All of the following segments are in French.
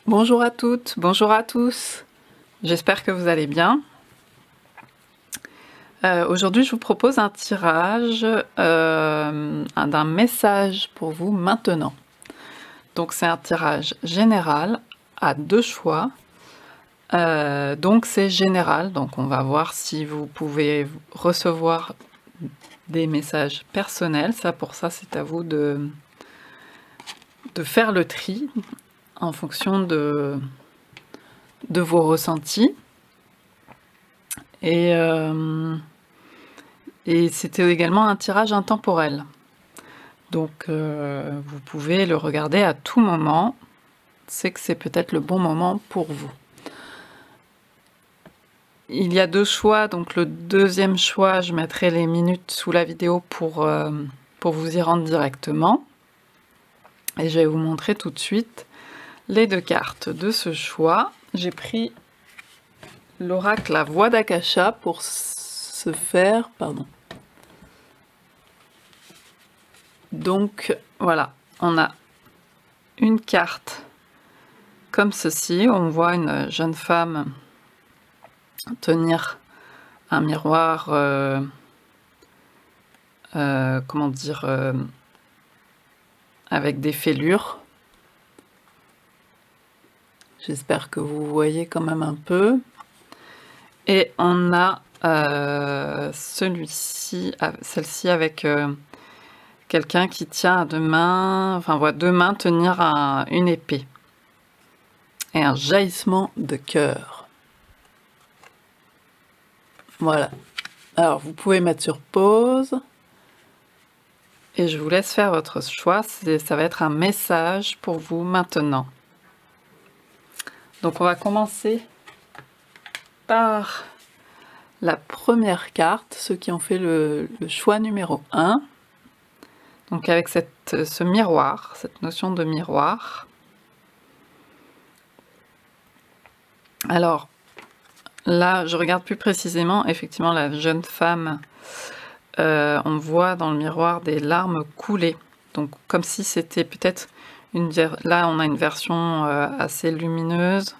Bonjour à toutes, bonjour à tous. J'espère que vous allez bien. Aujourd'hui, je vous propose un tirage d'un message pour vous maintenant. Donc, c'est un tirage général à 2 choix. Donc, c'est général. Donc, on va voir si vous pouvez recevoir des messages personnels. Pour ça, c'est à vous de faire le tri en fonction de vos ressentis. Et c'était également un tirage intemporel. Donc vous pouvez le regarder à tout moment. C'est que c'est peut-être le bon moment pour vous. Il y a 2 choix. Donc le deuxième choix, je mettrai les minutes sous la vidéo pour vous y rendre directement. Et je vais vous montrer tout de suite les 2 cartes de ce choix. J'ai pris l'oracle La Voix d'Akasha pour se faire... Pardon. Donc voilà, on a une carte comme ceci, où on voit une jeune femme tenir un miroir, comment dire, avec des fêlures. J'espère que vous voyez quand même un peu. Et on a celle-ci avec quelqu'un qui tient à 2 mains, enfin voit 2 mains tenir une épée. Et un jaillissement de cœur. Voilà. Alors vous pouvez mettre sur pause. Et je vous laisse faire votre choix. Ça va être un message pour vous maintenant. Donc on va commencer par la première carte, ceux qui ont fait le choix numéro 1. Donc avec ce miroir, cette notion de miroir. Alors là, je regarde plus précisément, effectivement, la jeune femme, on voit dans le miroir des larmes couler. Donc comme si c'était peut-être là on a une version assez lumineuse,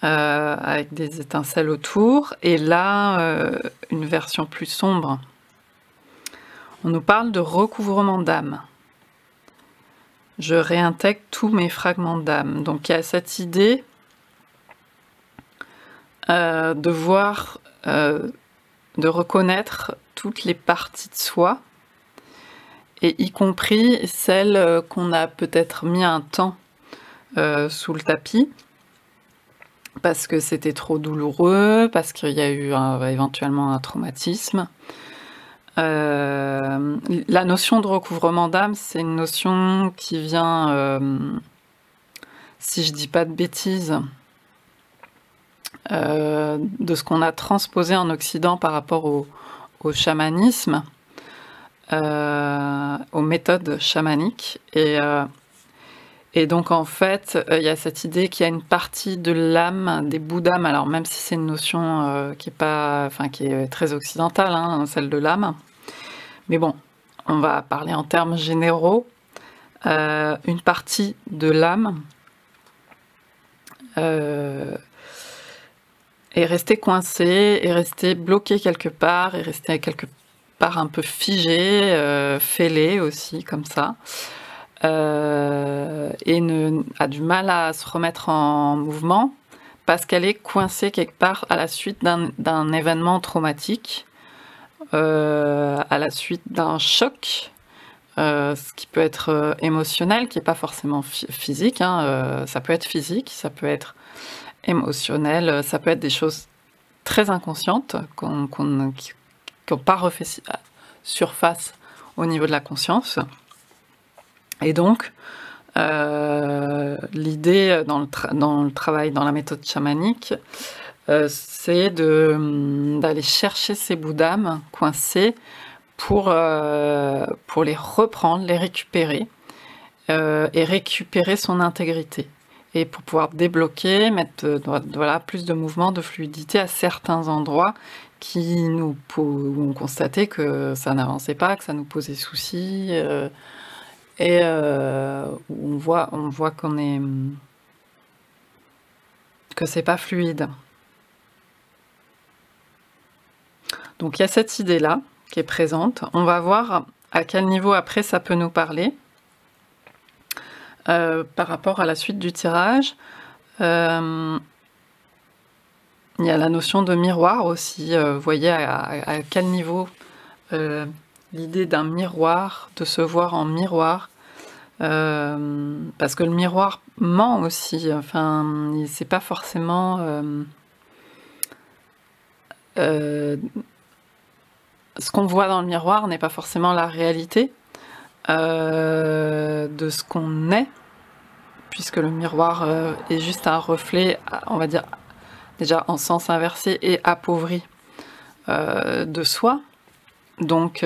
avec des étincelles autour, et là une version plus sombre. On nous parle de recouvrement d'âme. Je réintègre tous mes fragments d'âme. Donc il y a cette idée de voir, de reconnaître toutes les parties de soi, et y compris celles qu'on a peut-être mis un temps sous le tapis, parce que c'était trop douloureux, parce qu'il y a eu éventuellement un traumatisme. La notion de recouvrement d'âme, c'est une notion qui vient, si je dis pas de bêtises, de ce qu'on a transposé en Occident par rapport au chamanisme, aux méthodes chamaniques. Et donc en fait, il y a cette idée qu'il y a une partie de l'âme, des bouts d'âme, alors même si c'est une notion qui est très occidentale, hein, celle de l'âme, mais bon, on va parler en termes généraux, une partie de l'âme est restée coincée, est restée bloquée quelque part, est restée quelque part un peu figée, fêlée aussi, comme ça. Et a du mal à se remettre en mouvement parce qu'elle est coincée quelque part à la suite d'un événement traumatique, à la suite d'un choc, ce qui peut être émotionnel, qui n'est pas forcément physique, hein, ça peut être physique, ça peut être émotionnel, ça peut être des choses très inconscientes qui n'ont pas refait surface au niveau de la conscience. Et donc, l'idée dans le travail, dans la méthode chamanique, c'est d'aller chercher ces bouts d'âme coincés pour les reprendre, les récupérer, et récupérer son intégrité. Et pour pouvoir débloquer, mettre plus de mouvement, de fluidité à certains endroits où on constatait que ça n'avançait pas, que ça nous posait souci, et on voit qu'on est que c'est pas fluide. Donc il y a cette idée-là qui est présente. On va voir à quel niveau après ça peut nous parler par rapport à la suite du tirage. Il y a la notion de miroir aussi. Vous voyez à quel niveau l'idée d'un miroir, de se voir en miroir. Parce que le miroir ment aussi. Enfin, c'est pas forcément... ce qu'on voit dans le miroir n'est pas forcément la réalité de ce qu'on est, puisque le miroir est juste un reflet, on va dire, déjà en sens inversé et appauvri de soi. Donc,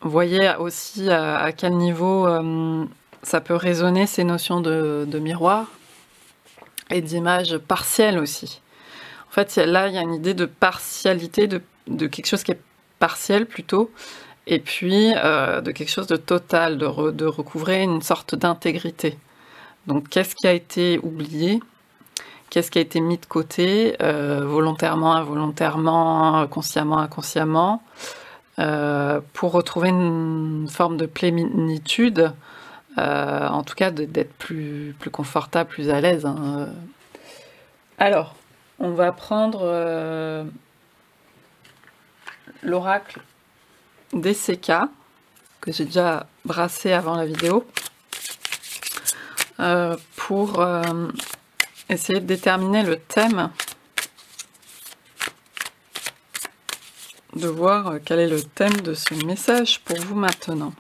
vous voyez aussi à quel niveau ça peut résonner ces notions de miroir et d'image partielle aussi. En fait, là, il y a une idée de partialité, de quelque chose qui est partiel plutôt, et puis de quelque chose de total, de recouvrer une sorte d'intégrité. Donc, qu'est-ce qui a été oublié? Qu'est-ce qui a été mis de côté, volontairement, involontairement, consciemment, inconsciemment, pour retrouver une forme de plénitude, en tout cas d'être plus confortable, plus à l'aise. Hein. Alors, on va prendre l'oracle DCK, que j'ai déjà brassé avant la vidéo, pour essayer de déterminer le thème, de voir quel est le thème de ce message pour vous maintenant.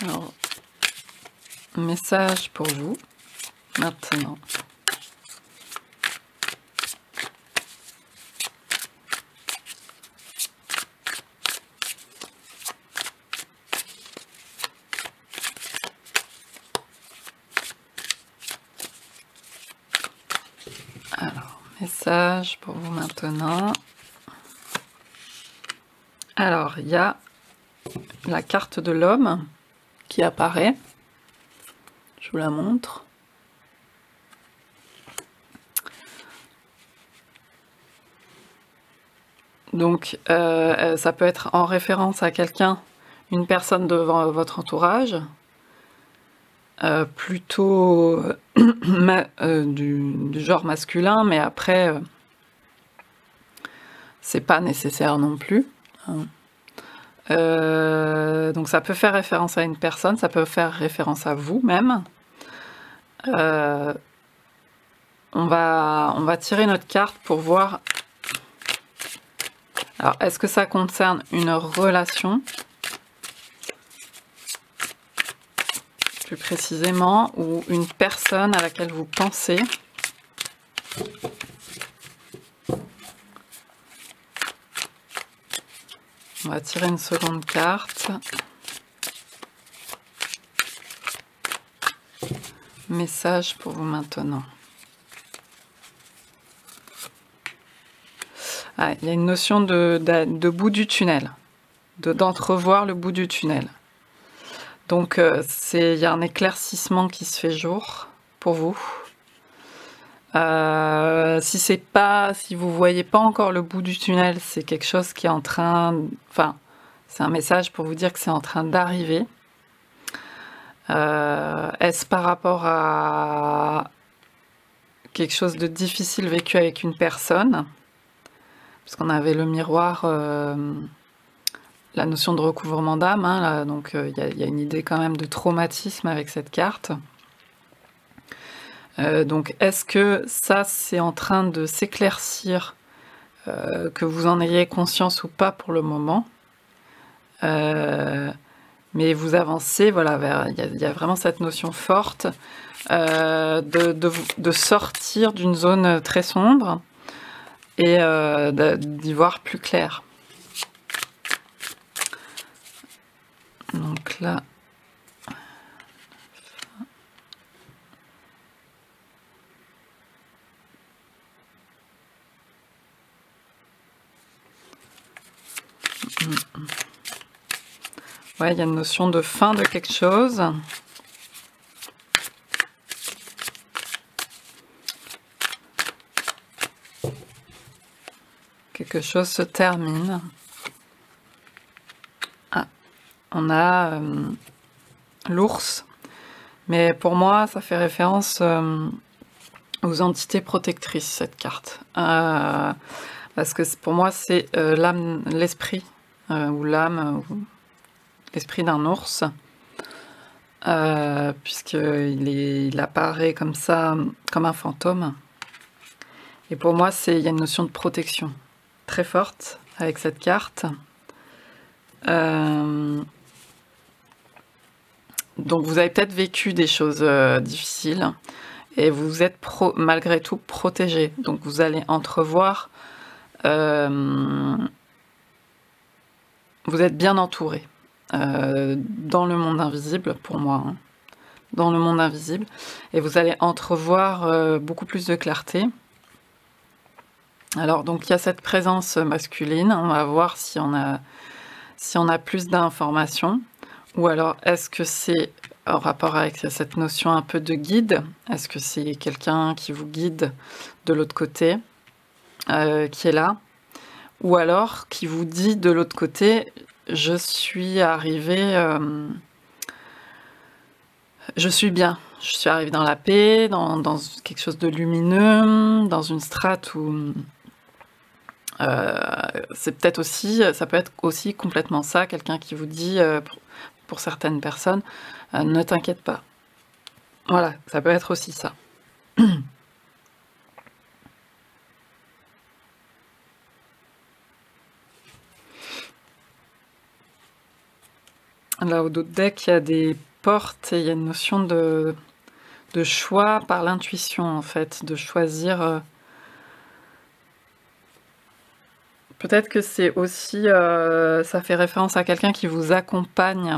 Alors, message pour vous maintenant. Alors, message pour vous maintenant. Alors, il y a la carte de l'homme qui apparaît. Je vous la montre. Donc, ça peut être en référence à quelqu'un, une personne devant votre entourage, plutôt du genre masculin, mais après, c'est pas nécessaire non plus. Hein. Donc ça peut faire référence à une personne, ça peut faire référence à vous-même. On va tirer notre carte pour voir. Alors, est-ce que ça concerne une relation, plus précisément, ou une personne à laquelle vous pensez? On va tirer une seconde carte. Message pour vous maintenant. Ah, il y a une notion de bout du tunnel, d'entrevoir le bout du tunnel. Donc, il y a un éclaircissement qui se fait jour pour vous. Si vous voyez pas encore le bout du tunnel, c'est quelque chose qui est en train, enfin, c'est un message pour vous dire que c'est en train d'arriver. Est-ce par rapport à quelque chose de difficile vécu avec une personne? Parce qu'on avait le miroir, la notion de recouvrement d'âme, hein, là, donc il y a une idée quand même de traumatisme avec cette carte. Donc est-ce que ça c'est en train de s'éclaircir, que vous en ayez conscience ou pas pour le moment, mais vous avancez, voilà, il y a vraiment cette notion forte de sortir d'une zone très sombre et d'y voir plus clair. Donc là, Ouais, il y a une notion de fin de quelque chose. Quelque chose se termine. Ah, on a l'ours. Mais pour moi, ça fait référence aux entités protectrices, cette carte. Parce que pour moi, c'est l'âme, l'esprit, ou l'âme, l'esprit d'un ours. Puisqu'il apparaît comme ça, comme un fantôme. Et pour moi, il y a une notion de protection très forte avec cette carte. Donc vous avez peut-être vécu des choses difficiles et vous êtes malgré tout protégé. Donc vous allez entrevoir, vous êtes bien entouré dans le monde invisible pour moi, hein, dans le monde invisible, et vous allez entrevoir beaucoup plus de clarté. Alors donc il y a cette présence masculine, on va voir si on a plus d'informations, ou alors est-ce que c'est en rapport avec cette notion un peu de guide, est-ce que c'est quelqu'un qui vous guide de l'autre côté, qui est là, ou alors qui vous dit de l'autre côté, je suis arrivé, je suis bien, je suis arrivé dans la paix, dans quelque chose de lumineux, dans une strate où... c'est peut-être aussi, ça peut être aussi complètement ça, quelqu'un qui vous dit, pour certaines personnes, ne t'inquiète pas. Voilà, ça peut être aussi ça. Là, au dos de deck, il y a des portes et il y a une notion de choix par l'intuition, en fait, de choisir... Peut-être que c'est aussi, ça fait référence à quelqu'un qui vous accompagne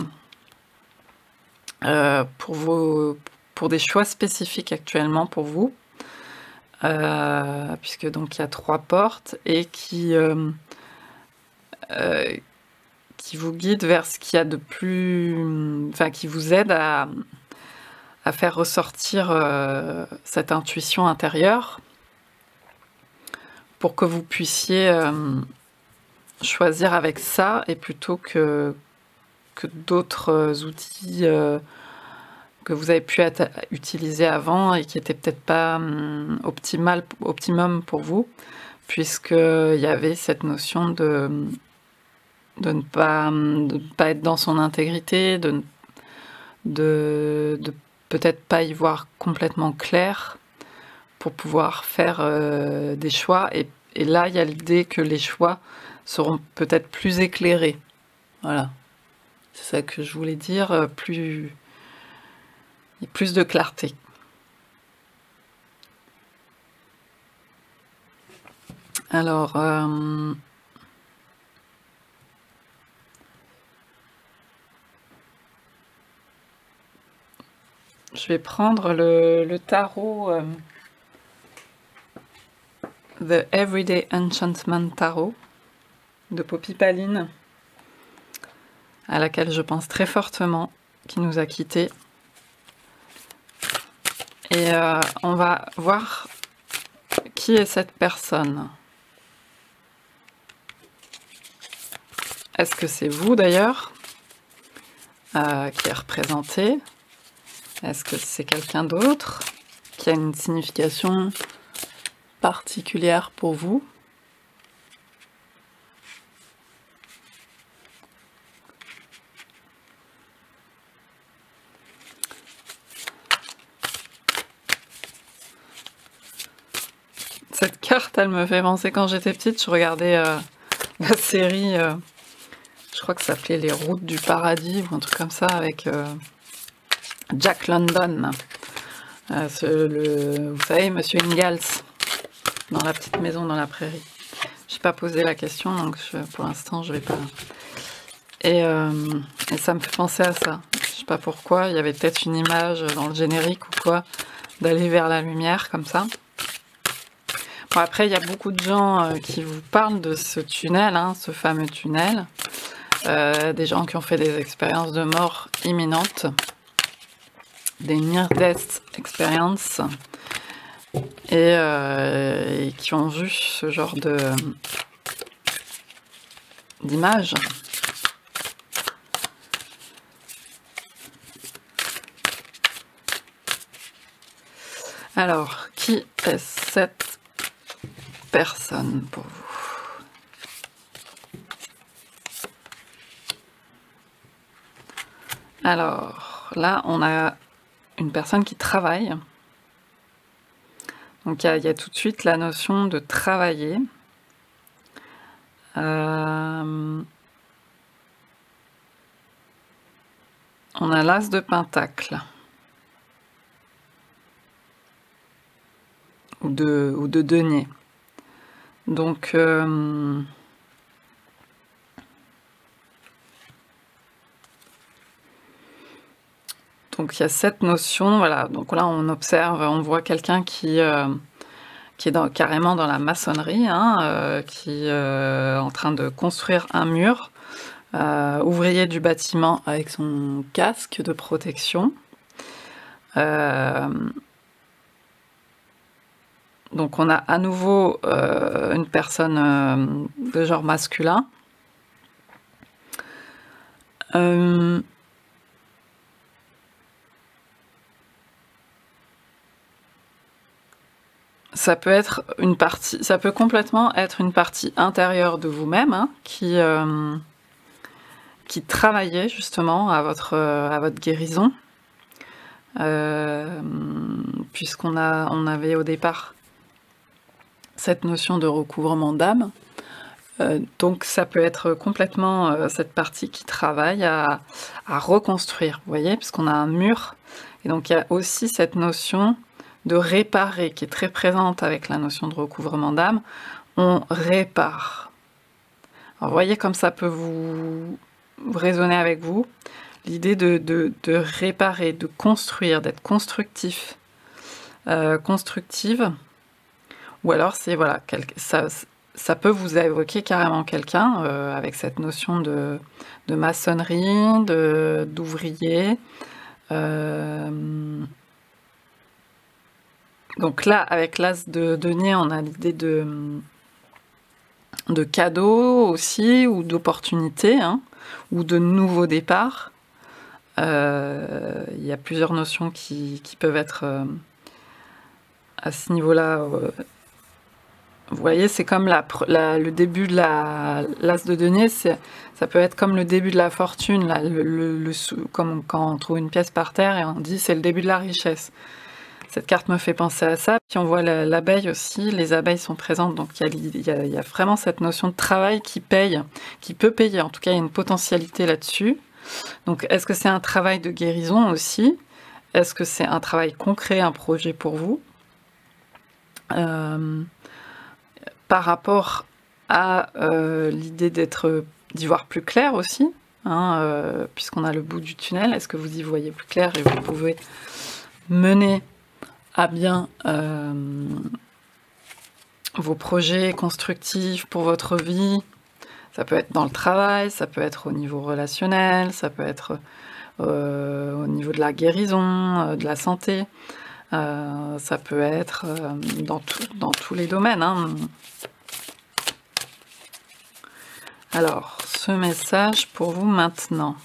pour des choix spécifiques actuellement pour vous, puisque donc il y a 3 portes et qui vous guide vers ce qu'il y a de plus, enfin qui vous aide à faire ressortir cette intuition intérieure pour que vous puissiez choisir avec ça et plutôt que d'autres outils que vous avez pu utiliser avant et qui n'étaient peut-être pas optimum pour vous, puisqu'il y avait cette notion de ne pas être dans son intégrité, de peut-être pas y voir complètement clair pour pouvoir faire des choix. Et là, il y a l'idée que les choix seront peut-être plus éclairés. Voilà. C'est ça que je voulais dire, plus de clarté. Alors, je vais prendre le tarot The Everyday Enchantment Tarot de Poppy Paline, à laquelle je pense très fortement, qui nous a quittés. Et on va voir qui est cette personne. Est-ce que c'est vous d'ailleurs qui est représenté? Est-ce que c'est quelqu'un d'autre qui a une signification particulière pour vous? Cette carte, elle me fait penser quand j'étais petite, je regardais la série, je crois que ça s'appelait Les Routes du Paradis ou un truc comme ça avec Jack London, vous savez, Monsieur Ingalls, dans La Petite Maison dans la Prairie. Je n'ai pas posé la question, donc pour l'instant je vais pas. Et ça me fait penser à ça. Je sais pas pourquoi, il y avait peut-être une image dans le générique ou quoi, d'aller vers la lumière comme ça. Bon, après, il y a beaucoup de gens qui vous parlent de ce tunnel, hein, ce fameux tunnel. des gens qui ont fait des expériences de mort imminente, des near-death experiences, et qui ont vu ce genre d'images. Alors, qui est cette personne pour vous? Alors, là, on a une personne qui travaille. Donc, il y a tout de suite la notion de travailler. On a l'as de pentacle. Ou de denier. Donc, il y a cette notion, voilà. Donc là, on observe, on voit quelqu'un qui est carrément dans la maçonnerie, hein, qui est en train de construire un mur, ouvrier du bâtiment avec son casque de protection. Donc on a à nouveau une personne de genre masculin. Ça peut être une partie, ça peut complètement être une partie intérieure de vous-même, hein, qui travaillait justement à votre guérison, puisqu'on avait au départ cette notion de recouvrement d'âme. Donc ça peut être complètement cette partie qui travaille à reconstruire, vous voyez, puisqu'on a un mur, et donc il y a aussi cette notion de réparer, qui est très présente avec la notion de recouvrement d'âme. On répare. Alors, vous voyez comme ça peut vous résonner avec vous, l'idée de réparer, de construire, d'être constructif, constructive, ou alors c'est, voilà, ça peut vous évoquer carrément quelqu'un avec cette notion de maçonnerie, d'ouvrier. Donc là, avec l'as de denier, on a l'idée de cadeaux aussi, ou d'opportunités, hein, ou de nouveaux départs. Il y a plusieurs notions qui peuvent être à ce niveau-là. Vous voyez, c'est comme le début de l'as de denier, ça peut être comme le début de la fortune, là, comme quand on trouve une pièce par terre et on dit c'est le début de la richesse. Cette carte me fait penser à ça. Puis on voit l'abeille aussi, les abeilles sont présentes, donc il y a vraiment cette notion de travail qui paye, qui peut payer, en tout cas il y a une potentialité là-dessus. Donc est-ce que c'est un travail de guérison aussi? Est-ce que c'est un travail concret, un projet pour vous? Par rapport à l'idée d'y voir plus clair aussi, hein, puisqu'on a le bout du tunnel, est-ce que vous y voyez plus clair et vous pouvez mener à bien vos projets constructifs pour votre vie? Ça peut être dans le travail, ça peut être au niveau relationnel, ça peut être au niveau de la guérison, de la santé, ça peut être dans tous les domaines, hein. Alors, ce message pour vous maintenant.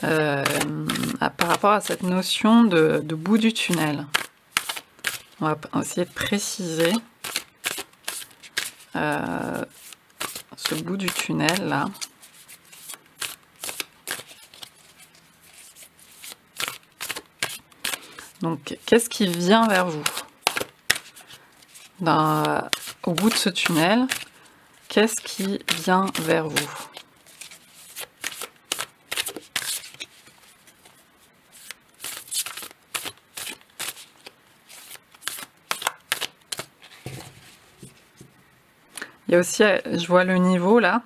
Par rapport à cette notion de bout du tunnel, on va essayer de préciser ce bout du tunnel là. Donc, qu'est-ce qui vient vers vous au bout de ce tunnel? Qu'est-ce qui vient vers vous? Il y a aussi, je vois le niveau là,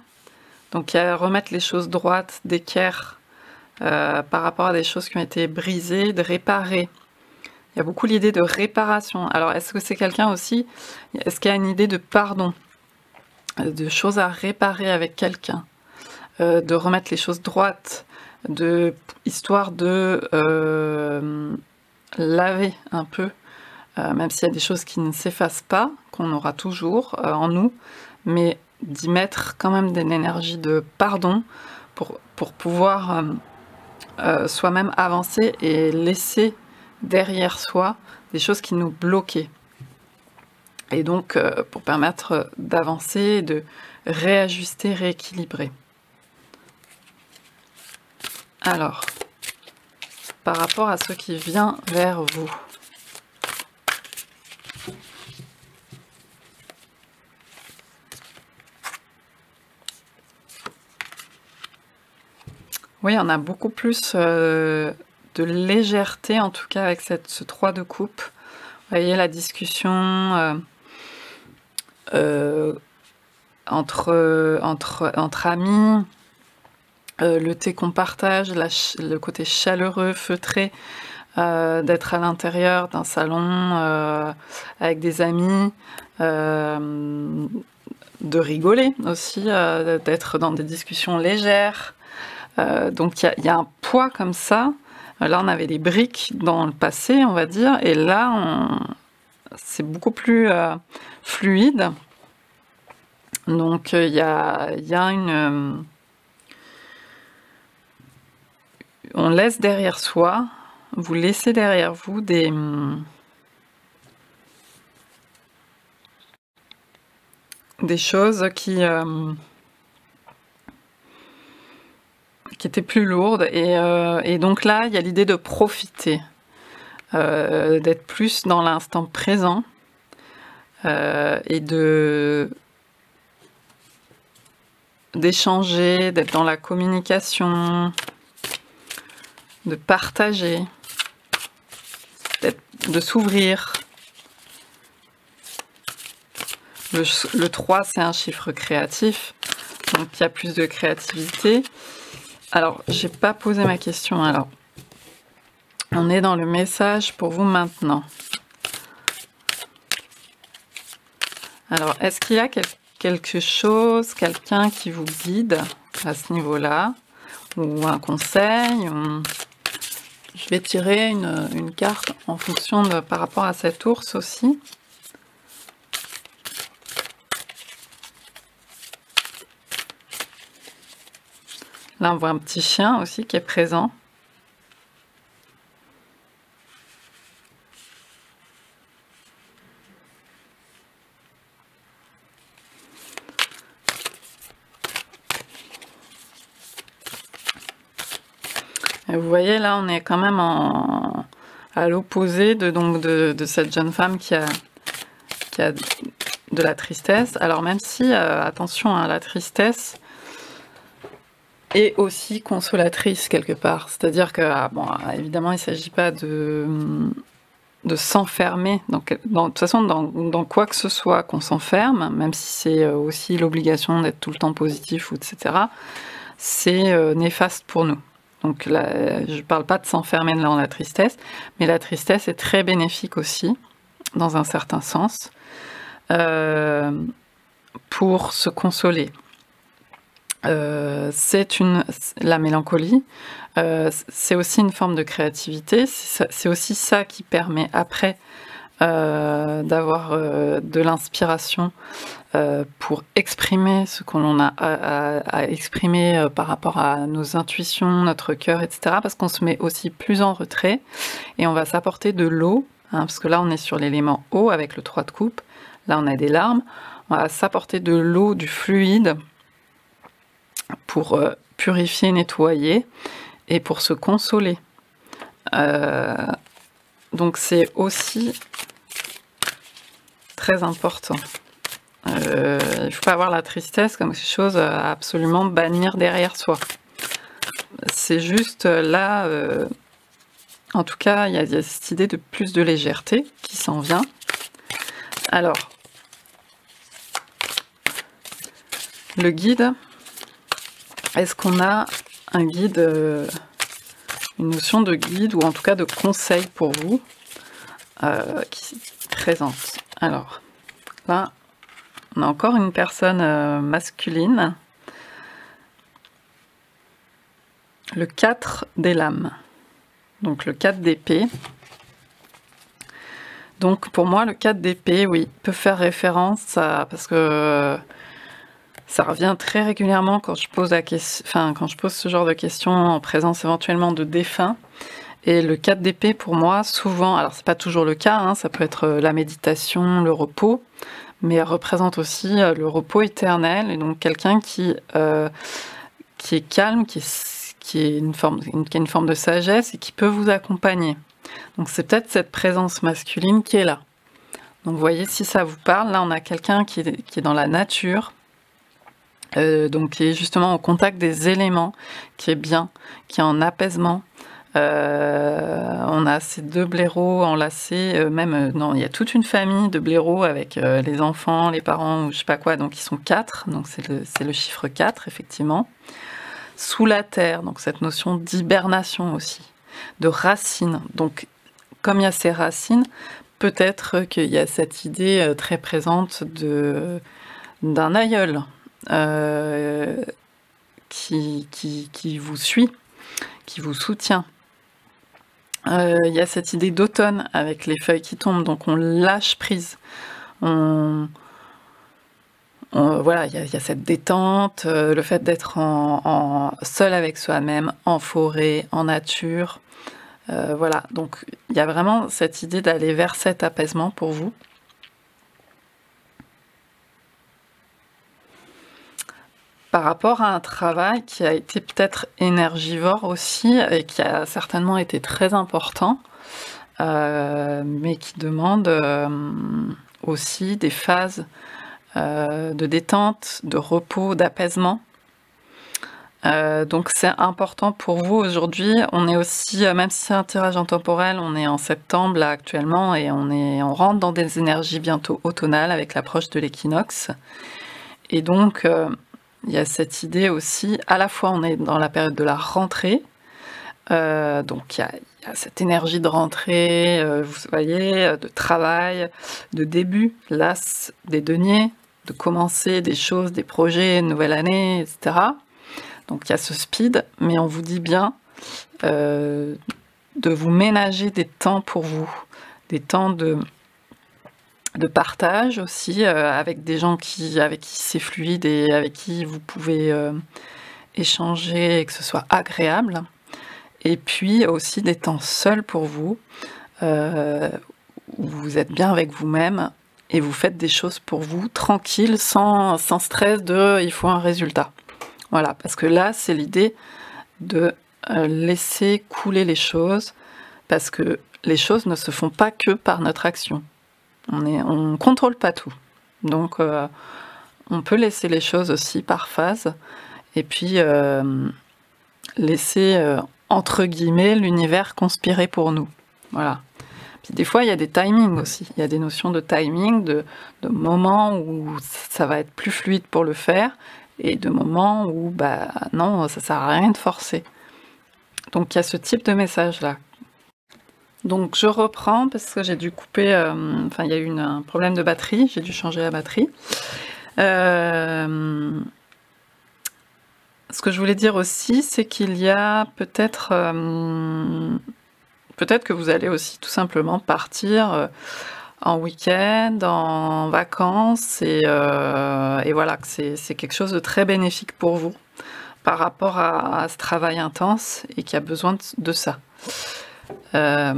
donc il y a remettre les choses droites, d'équerre par rapport à des choses qui ont été brisées, de réparer Il y a beaucoup l'idée de réparation. Alors, est-ce que c'est quelqu'un aussi, est-ce qu'il y a une idée de pardon, de choses à réparer avec quelqu'un, de remettre les choses droites, histoire de laver un peu, même s'il y a des choses qui ne s'effacent pas, qu'on aura toujours en nous, mais d'y mettre quand même une énergie de pardon pour pouvoir soi-même avancer et laisser derrière soi des choses qui nous bloquaient. Et donc, pour permettre d'avancer, de réajuster, rééquilibrer. Alors, par rapport à ce qui vient vers vous, oui, on a beaucoup plus de légèreté, en tout cas avec ce 3 de coupe. Vous voyez la discussion entre amis, le thé qu'on partage, le côté chaleureux, feutré, d'être à l'intérieur d'un salon avec des amis, de rigoler aussi, d'être dans des discussions légères. Donc il y a un poids comme ça. Là, on avait des briques dans le passé, on va dire, et là, c'est beaucoup plus fluide. Donc il y a une... on laisse derrière soi, vous laissez derrière vous des choses qui étaient plus lourdes. Et donc là, il y a l'idée de profiter, d'être plus dans l'instant présent et d'échanger, d'être dans la communication, de partager, de s'ouvrir. Le 3, c'est un chiffre créatif, donc il y a plus de créativité. Alors, j'ai pas posé ma question, alors. On est dans le message pour vous maintenant. Alors, est-ce qu'il y a quelque chose, quelqu'un qui vous guide à ce niveau-là, ou un conseil? Je vais tirer une carte en fonction par rapport à cet ours aussi. Là, on voit un petit chien aussi qui est présent. Et vous voyez, là, on est quand même à l'opposé de cette jeune femme qui a de la tristesse. Alors, même si, attention, hein, la tristesse est aussi consolatrice quelque part. C'est-à-dire que, bon, évidemment, il ne s'agit pas de s'enfermer. De toute façon, dans quoi que ce soit qu'on s'enferme, même si c'est aussi l'obligation d'être tout le temps positif, etc., c'est néfaste pour nous. Donc là, je ne parle pas de s'enfermer dans la tristesse, mais la tristesse est très bénéfique aussi, dans un certain sens, pour se consoler. La mélancolie, c'est aussi une forme de créativité, c'est aussi ça qui permet après d'avoir de l'inspiration pour exprimer ce qu'on a à exprimer par rapport à nos intuitions, notre cœur, etc. Parce qu'on se met aussi plus en retrait et on va s'apporter de l'eau, hein, parce que là on est sur l'élément eau avec le 3 de coupe, là on a des larmes, on va s'apporter de l'eau, du fluide pour purifier, nettoyer et pour se consoler. Donc c'est aussi très important. Il ne faut pas voir la tristesse comme quelque chose à absolument bannir derrière soi. C'est juste là, en tout cas, il y a cette idée de plus de légèreté qui s'en vient. Alors, le guide, est-ce qu'on a un guide, une notion de guide ou en tout cas de conseil pour vous? qui se présente. Alors, là, on a encore une personne masculine. Le 4 des lames. Donc, le 4 d'épée. Donc, pour moi, le 4 d'épée, oui, peut faire référence à... Parce que ça revient très régulièrement quand je pose quand je pose ce genre de questions en présence éventuellement de défunts. Et le 4 d'épée, pour moi, souvent, alors c'est pas toujours le cas, hein, ça peut être la méditation, le repos, mais elle représente aussi le repos éternel, et donc quelqu'un qui est calme, qui a une forme de sagesse et qui peut vous accompagner. Donc c'est peut-être cette présence masculine qui est là. Donc vous voyez, si ça vous parle, là on a quelqu'un qui est dans la nature, donc qui est justement au contact des éléments, qui est bien, qui est en apaisement. On a ces 2 blaireaux enlacés, non, il y a toute une famille de blaireaux avec les enfants, les parents, ou je sais pas quoi, donc ils sont 4, donc c'est le chiffre 4, effectivement. Sous la terre, donc cette notion d'hibernation aussi, de racines. Donc, comme il y a ces racines, peut-être qu'il y a cette idée très présente d'un aïeul qui vous suit, qui vous soutient. Il y a cette idée d'automne avec les feuilles qui tombent, donc on lâche prise. Voilà, il y a cette détente, le fait d'être seul avec soi-même, en forêt, en nature. Voilà, donc il y a vraiment cette idée d'aller vers cet apaisement pour vous. Par rapport à un travail qui a été peut-être énergivore aussi et qui a certainement été très important, mais qui demande aussi des phases de détente, de repos, d'apaisement. Donc c'est important pour vous aujourd'hui. On est aussi, même si c'est un tirage intemporel, on est en septembre là actuellement et on rentre dans des énergies bientôt automnales avec l'approche de l'équinoxe. Et donc il y a cette idée aussi, à la fois on est dans la période de la rentrée, donc il y a cette énergie de rentrée, vous voyez, de travail, de début, l'as des deniers, de commencer des choses, des projets, une nouvelle année, etc. Donc il y a ce speed, mais on vous dit bien de vous ménager des temps pour vous, des temps de partage aussi, avec des gens avec qui c'est fluide et avec qui vous pouvez échanger et que ce soit agréable. Et puis aussi des temps seuls pour vous, où vous êtes bien avec vous-même et vous faites des choses pour vous, tranquille, sans stress de « il faut un résultat ». Voilà, parce que là, c'est l'idée de laisser couler les choses, parce que les choses ne se font pas que par notre action. On ne contrôle pas tout. Donc, on peut laisser les choses aussi par phase, et puis laisser, entre guillemets, l'univers conspirer pour nous. Voilà. Puis des fois, il y a des timings aussi. Il y a des notions de timing, de moments où ça va être plus fluide pour le faire, et de moments où, bah non, ça sert à rien de forcer. Donc il y a ce type de message-là. Donc je reprends parce que j'ai dû couper, il y a eu un problème de batterie, j'ai dû changer la batterie. Ce que je voulais dire aussi, c'est qu'il y a peut-être que vous allez aussi tout simplement partir en week-end, en vacances, et voilà, que c'est quelque chose de très bénéfique pour vous par rapport à ce travail intense et qui a besoin de ça. Et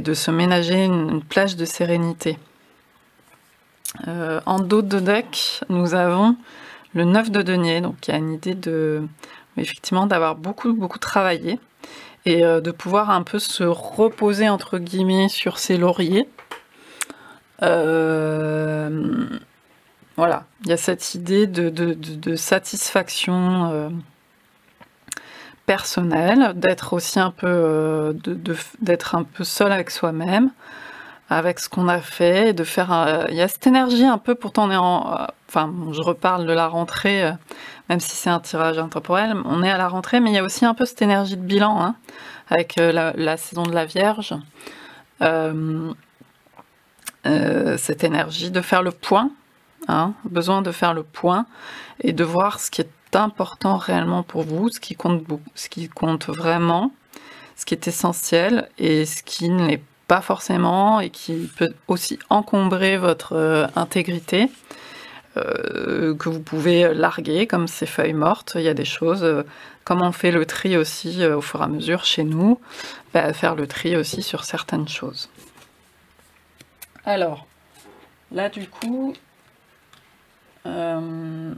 de se ménager une plage de sérénité. En dos de deck, nous avons le 9 de denier, donc il y a une idée effectivement d'avoir beaucoup travaillé et de pouvoir un peu se reposer entre guillemets sur ses lauriers. Voilà, il y a cette idée de satisfaction personnelle, d'être aussi un peu d'être un peu seul avec soi-même, avec ce qu'on a fait, et de faire il y a cette énergie un peu, pourtant on est je reparle de la rentrée, même si c'est un tirage intemporel, on est à la rentrée, mais il y a aussi un peu cette énergie de bilan, hein, avec la saison de la Vierge, cette énergie, de faire le point, hein, besoin de faire le point et de voir ce qui est important réellement pour vous, ce qui compte vraiment, ce qui est essentiel et ce qui ne l'est pas forcément et qui peut aussi encombrer votre intégrité, que vous pouvez larguer comme ces feuilles mortes. Il y a des choses, comme on fait le tri aussi au fur et à mesure chez nous, faire le tri aussi sur certaines choses. Alors, là du coup, je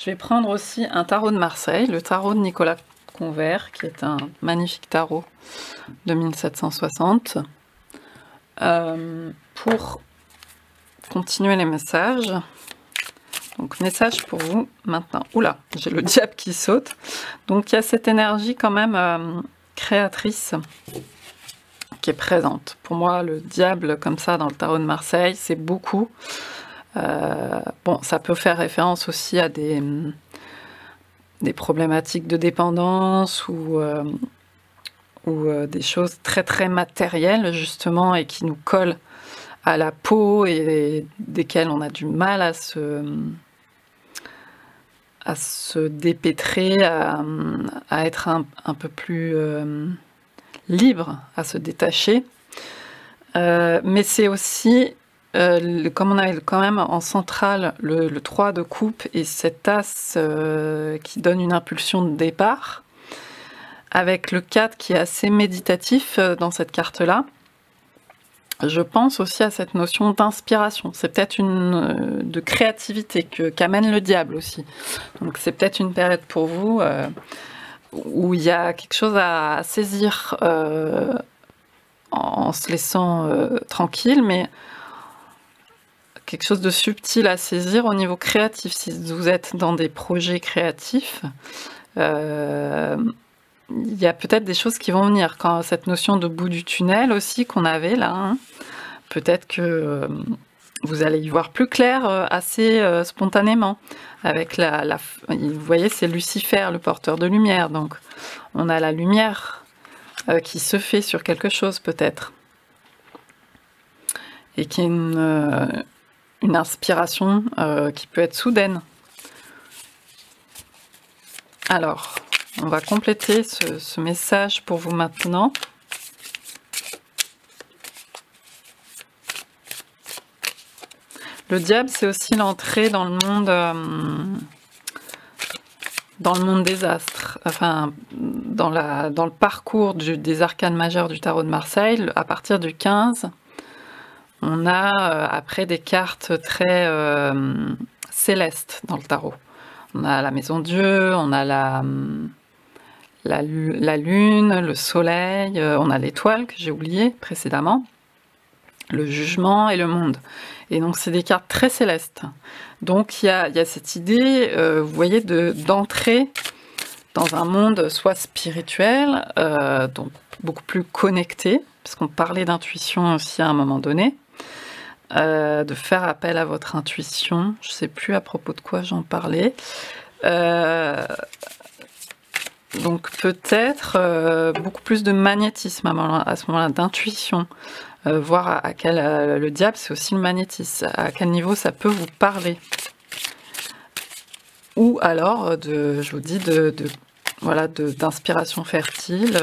vais prendre aussi un tarot de Marseille, le tarot de Nicolas Convert, qui est un magnifique tarot de 1760, pour continuer les messages. Donc, message pour vous maintenant. Oula, j'ai le diable qui saute. Donc, il y a cette énergie quand même créatrice qui est présente. Pour moi, le diable, comme ça, dans le tarot de Marseille, c'est beaucoup. Bon, ça peut faire référence aussi à des problématiques de dépendance ou des choses très très matérielles, justement, et qui nous collent à la peau et desquelles on a du mal à se dépêtrer, à être un peu plus libre, à se détacher. Mais c'est aussi, comme on a quand même en centrale le 3 de coupe et cet as qui donne une impulsion de départ, avec le 4 qui est assez méditatif dans cette carte-là, je pense aussi à cette notion d'inspiration. C'est peut-être de créativité qu'amène le diable aussi. Donc c'est peut-être une période pour vous où il y a quelque chose à saisir en se laissant tranquille, mais quelque chose de subtil à saisir au niveau créatif. Si vous êtes dans des projets créatifs, il y a peut-être des choses qui vont venir. Quand cette notion de bout du tunnel aussi qu'on avait là, hein, peut-être que vous allez y voir plus clair assez spontanément. Avec vous voyez, c'est Lucifer, le porteur de lumière. Donc, on a la lumière qui se fait sur quelque chose peut-être. Et qui est une inspiration qui peut être soudaine. Alors, on va compléter ce message pour vous maintenant. Le diable, c'est aussi l'entrée dans le monde des astres, enfin, dans le parcours des arcanes majeures du tarot de Marseille. À partir du 15, on a après des cartes très célestes dans le tarot. On a la maison Dieu, on a la lune, le soleil, on a l'étoile que j'ai oublié précédemment, le jugement et le monde. Et donc c'est des cartes très célestes. Donc il y a cette idée, vous voyez, d'entrer dans un monde soit spirituel, donc beaucoup plus connecté, parce qu'on parlait d'intuition aussi à un moment donné, de faire appel à votre intuition. Je ne sais plus à propos de quoi j'en parlais. Donc peut-être beaucoup plus de magnétisme à ce moment-là, d'intuition. Voir à quel le diable, c'est aussi le magnétisme. À quel niveau ça peut vous parler. Ou alors, je vous dis, d'inspiration fertile.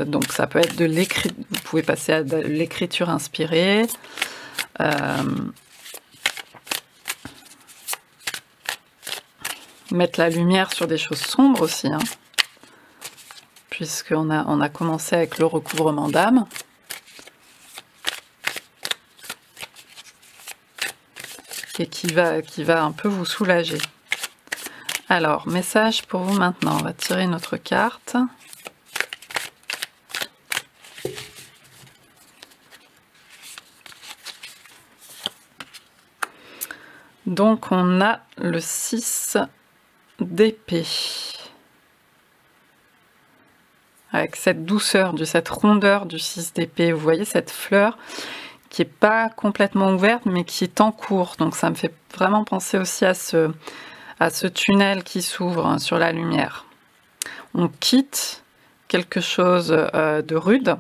Donc ça peut être de l'écriture. Vous pouvez passer à de l'écriture inspirée. Mettre la lumière sur des choses sombres aussi, hein, puisqu'on a commencé avec le recouvrement d'âme. Et qui va un peu vous soulager. Alors, message pour vous maintenant. On va tirer notre carte. Donc, on a le 6 d'épée. Avec cette douceur, cette rondeur du 6 d'épée. Vous voyez cette fleur qui n'est pas complètement ouverte, mais qui est en cours. Donc ça me fait vraiment penser aussi à ce tunnel qui s'ouvre sur la lumière. On quitte quelque chose de rude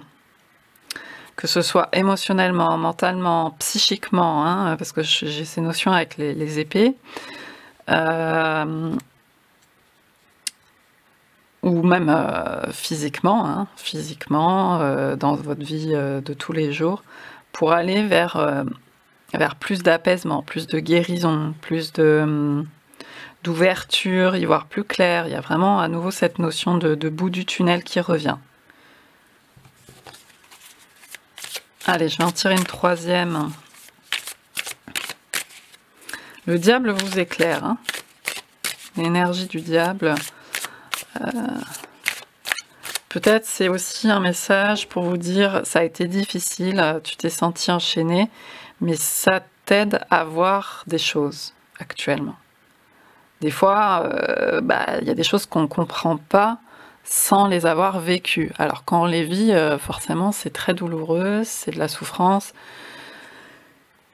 que ce soit émotionnellement, mentalement, psychiquement, hein, parce que j'ai ces notions avec les épées, ou même physiquement, hein, dans votre vie de tous les jours, pour aller vers plus d'apaisement, plus de guérison, plus d'ouverture, y voir plus clair. Il y a vraiment à nouveau cette notion de bout du tunnel qui revient. Allez, je vais en tirer une troisième. Le diable vous éclaire. Hein. L'énergie du diable. Peut-être c'est aussi un message pour vous dire ça a été difficile, tu t'es senti enchaîné, mais ça t'aide à voir des choses actuellement. Des fois, y a des choses qu'on ne comprend pas sans les avoir vécues. Alors quand on les vit, forcément c'est très douloureux, c'est de la souffrance.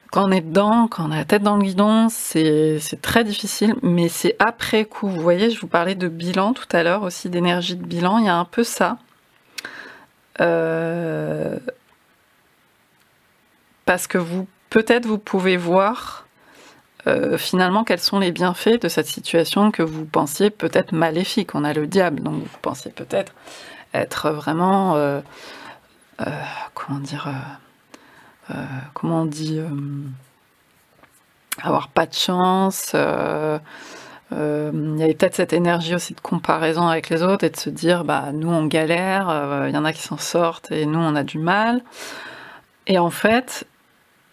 Quand on est dedans, quand on a la tête dans le guidon, c'est très difficile, mais c'est après coup. Vous voyez, je vous parlais de bilan tout à l'heure, aussi d'énergie de bilan, il y a un peu ça. Parce que peut-être vous pouvez voir finalement quels sont les bienfaits de cette situation que vous pensiez peut-être maléfique. On a le diable, donc vous pensiez peut-être être vraiment... comment dire... comment on dit, avoir pas de chance, il y avait peut-être cette énergie aussi de comparaison avec les autres et de se dire nous on galère, il y en a qui s'en sortent et nous on a du mal. Et en fait,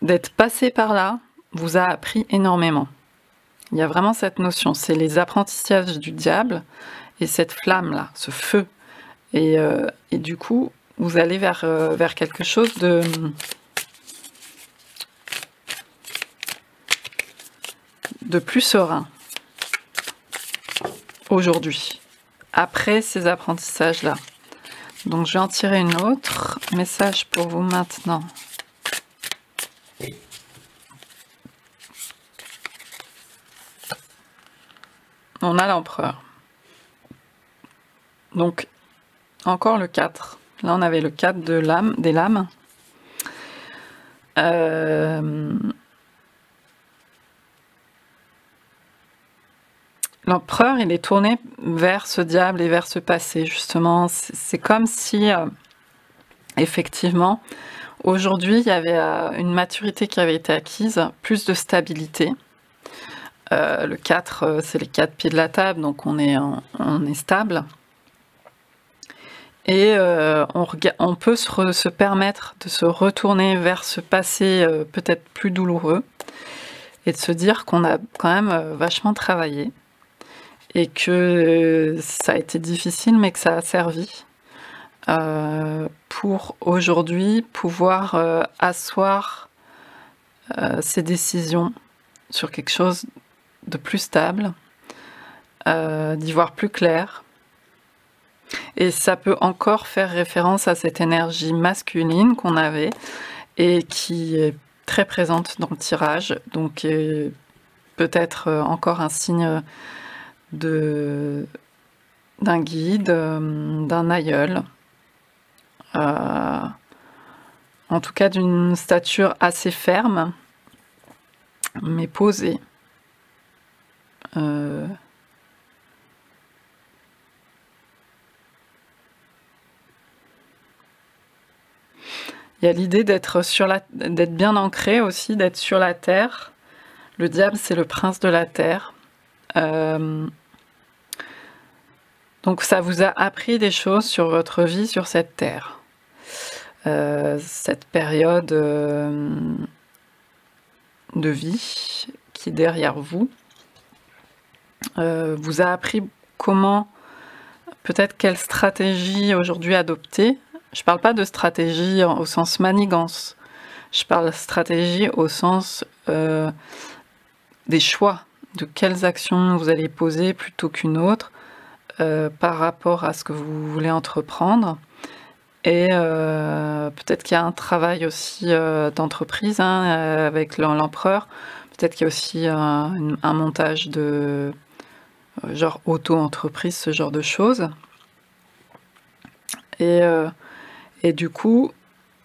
d'être passé par là vous a appris énormément. Il y a vraiment cette notion, c'est les apprentissages du diable et cette flamme là, ce feu. Et du coup, vous allez vers quelque chose de plus serein aujourd'hui, après ces apprentissages-là. Donc je vais en tirer une autre. Message pour vous maintenant. On a l'empereur. Donc, encore le 4. Là, on avait le 4 des lames. L'empereur, il est tourné vers ce diable et vers ce passé, justement. C'est comme si, effectivement, aujourd'hui, il y avait une maturité qui avait été acquise, plus de stabilité. Le 4, c'est les 4 pieds de la table, donc on est stable. Et on peut se permettre de se retourner vers ce passé peut-être plus douloureux et de se dire qu'on a quand même vachement travaillé. Et que ça a été difficile, mais que ça a servi pour aujourd'hui pouvoir asseoir ses décisions sur quelque chose de plus stable, d'y voir plus clair. Et ça peut encore faire référence à cette énergie masculine qu'on avait et qui est très présente dans le tirage, donc peut-être encore un signe d'un guide, d'un aïeul, en tout cas d'une stature assez ferme, mais posée. Il y a l'idée d'être bien ancré aussi, d'être sur la terre. Le diable, c'est le prince de la terre. Donc ça vous a appris des choses sur votre vie sur cette terre. Cette période de vie qui est derrière vous vous a appris comment, peut-être quelle stratégie aujourd'hui adopter. Je ne parle pas de stratégie au sens manigance, je parle de stratégie au sens des choix, de quelles actions vous allez poser plutôt qu'une autre par rapport à ce que vous voulez entreprendre. Et peut-être qu'il y a un travail aussi d'entreprise avec l'empereur. Peut-être qu'il y a aussi un montage de genre auto-entreprise, ce genre de choses. Et du coup,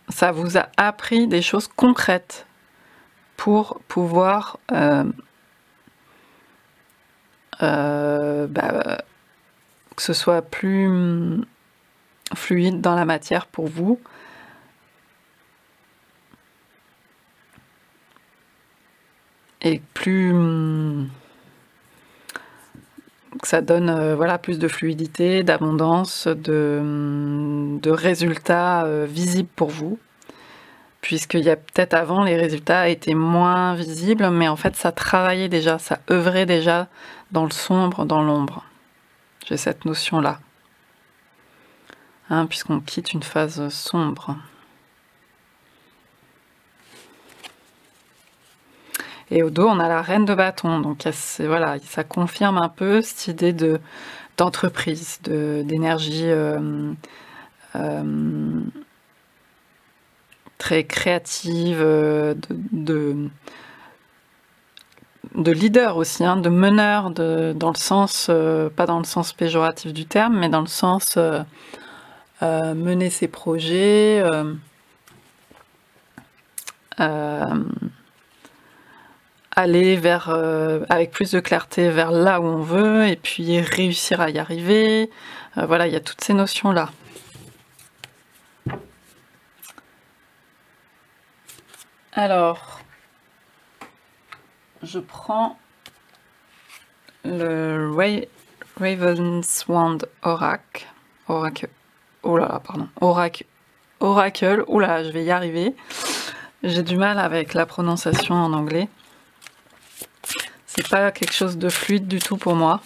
ça vous a appris des choses concrètes pour pouvoir que ce soit plus fluide dans la matière pour vous. Et plus que ça donne voilà, plus de fluidité, d'abondance, de résultats visibles pour vous. Puisqu'il y a peut-être avant, les résultats étaient moins visibles, mais en fait ça travaillait déjà, ça œuvrait déjà dans le sombre, dans l'ombre. J'ai cette notion-là. Hein, puisqu'on quitte une phase sombre. Et au dos, on a la reine de bâton. Donc voilà, ça confirme un peu cette idée d'entreprise, d'énergie très créative, de leader aussi, hein, de meneur, dans le sens, pas dans le sens péjoratif du terme, mais dans le sens mener ses projets, aller vers, avec plus de clarté vers là où on veut, et puis réussir à y arriver. Voilà, il y a toutes ces notions-là. Alors, je prends le Ravenswand Oracle. Oh là là, pardon. Oracle. Oh là, je vais y arriver. J'ai du mal avec la prononciation en anglais. C'est pas quelque chose de fluide du tout pour moi.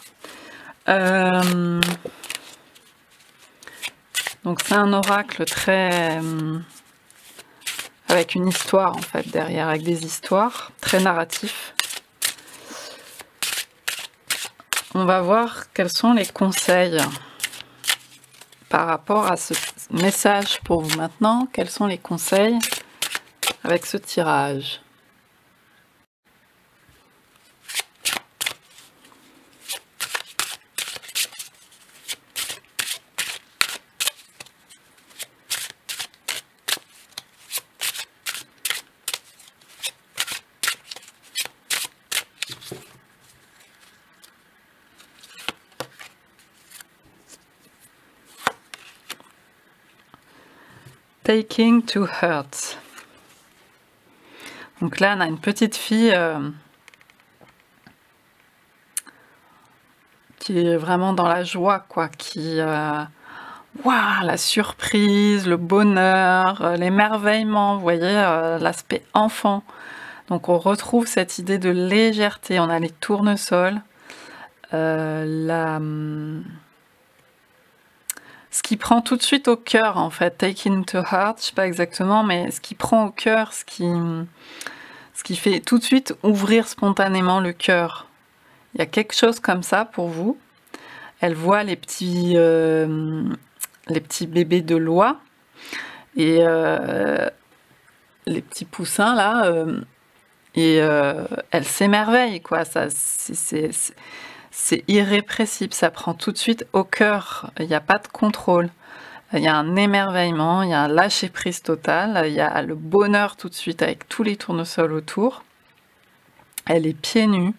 Donc c'est un oracle très... avec une histoire en fait derrière, avec des histoires, très narratif. On va voir quels sont les conseils par rapport à ce message pour vous maintenant. Quels sont les conseils avec ce tirage ? Taking to Heart. Donc là, on a une petite fille qui est vraiment dans la joie, quoi, qui... waouh, la surprise, le bonheur, l'émerveillement, vous voyez, l'aspect enfant. Donc on retrouve cette idée de légèreté. On a les tournesols, ce qui prend tout de suite au cœur, en fait, taking to heart, je sais pas exactement, mais ce qui prend au cœur, ce qui fait tout de suite ouvrir spontanément le cœur. Il y a quelque chose comme ça pour vous. Elle voit les petits bébés de loi et les petits poussins là, et elle s'émerveille, quoi. Ça, c'est irrépressible, ça prend tout de suite au cœur, il n'y a pas de contrôle. Il y a un émerveillement, il y a un lâcher-prise total, il y a le bonheur tout de suite avec tous les tournesols autour. Elle est pieds nus.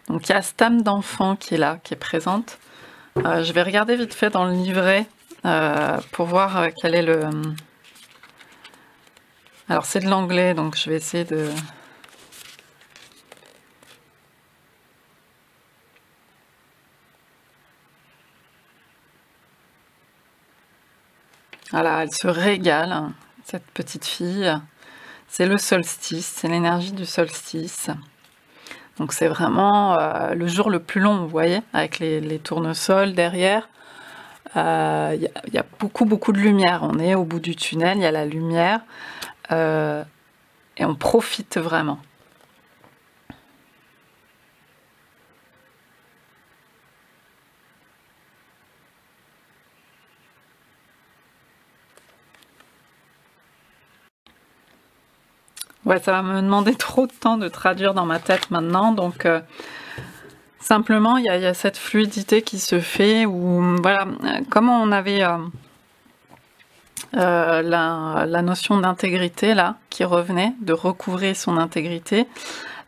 Donc il y a cette âme d'enfant qui est là, qui est présente. Je vais regarder vite fait dans le livret pour voir quel est le... Alors c'est de l'anglais, donc je vais essayer de... Voilà, elle se régale, cette petite fille. C'est le solstice, c'est l'énergie du solstice. Donc c'est vraiment le jour le plus long, vous voyez, avec les tournesols derrière. Il y a beaucoup de lumière. On est au bout du tunnel, il y a la lumière. Et on profite vraiment. Ouais, ça va me demander trop de temps de traduire dans ma tête maintenant, donc simplement il y a cette fluidité qui se fait où, voilà, comme on avait la notion d'intégrité là qui revenait, de recouvrer son intégrité.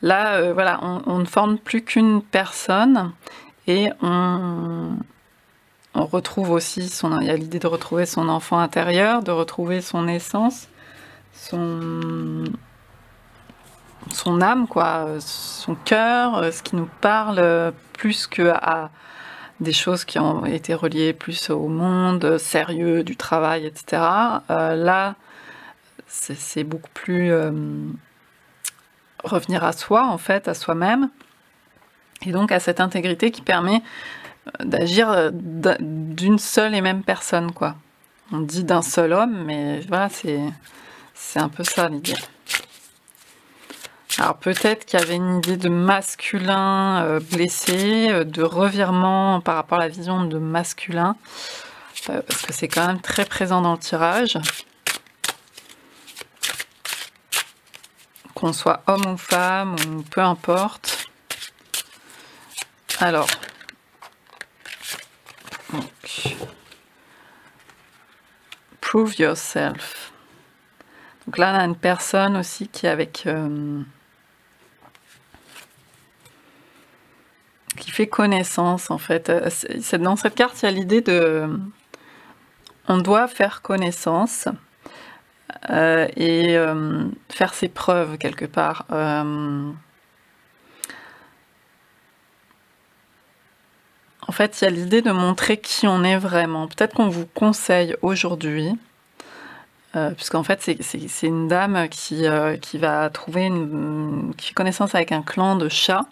Là, voilà, on ne forme plus qu'une personne et on retrouve aussi il y a l'idée de retrouver son enfant intérieur, de retrouver son essence, son âme, quoi, son cœur, ce qui nous parle plus qu'à des choses qui ont été reliées plus au monde sérieux du travail, etc. Là, c'est beaucoup plus revenir à soi, en fait, à soi-même, et donc à cette intégrité qui permet d'agir d'une seule et même personne, quoi. On dit d'un seul homme, mais voilà, c'est un peu ça l'idée. Alors peut-être qu'il y avait une idée de masculin blessé, de revirement par rapport à la vision de masculin, parce que c'est quand même très présent dans le tirage. Qu'on soit homme ou femme, ou peu importe. Alors, donc, prove yourself. Donc là, on a une personne aussi qui est avec... qui fait connaissance, en fait. Dans cette carte, il y a l'idée de... On doit faire connaissance et faire ses preuves, quelque part. En fait, il y a l'idée de montrer qui on est vraiment. Peut-être qu'on vous conseille aujourd'hui, puisqu'en fait, c'est une dame qui va trouver qui fait connaissance avec un clan de chats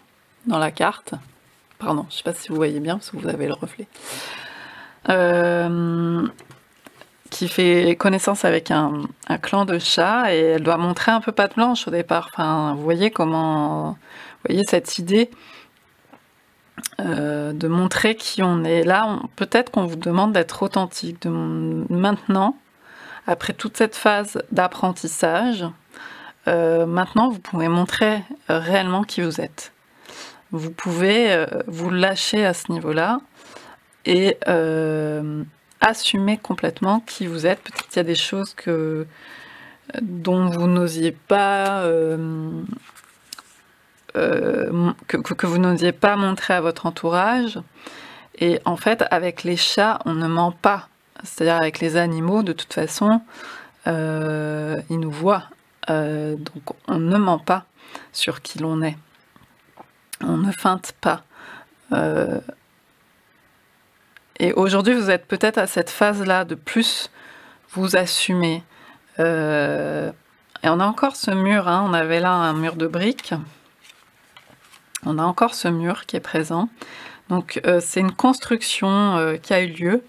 dans la carte. Pardon, je ne sais pas si vous voyez bien, parce que vous avez le reflet. Qui fait connaissance avec un clan de chats, et elle doit montrer un peu patte blanche au départ. Enfin, vous voyez comment... Vous voyez cette idée de montrer qui on est. Là, peut-être qu'on vous demande d'être authentique. Maintenant, après toute cette phase d'apprentissage, maintenant, vous pouvez montrer réellement qui vous êtes. Vous pouvez vous lâcher à ce niveau-là et assumer complètement qui vous êtes. Peut-être qu'il y a des choses dont vous n'osiez pas... que vous n'osiez pas montrer à votre entourage. Et en fait, avec les chats, on ne ment pas. C'est-à-dire avec les animaux, de toute façon, ils nous voient. Donc on ne ment pas sur qui l'on est. On ne feinte pas. Et aujourd'hui, vous êtes peut-être à cette phase-là de plus vous assumer. Et on a encore ce mur, hein, on avait là un mur de briques. On a encore ce mur qui est présent. Donc c'est une construction qui a eu lieu.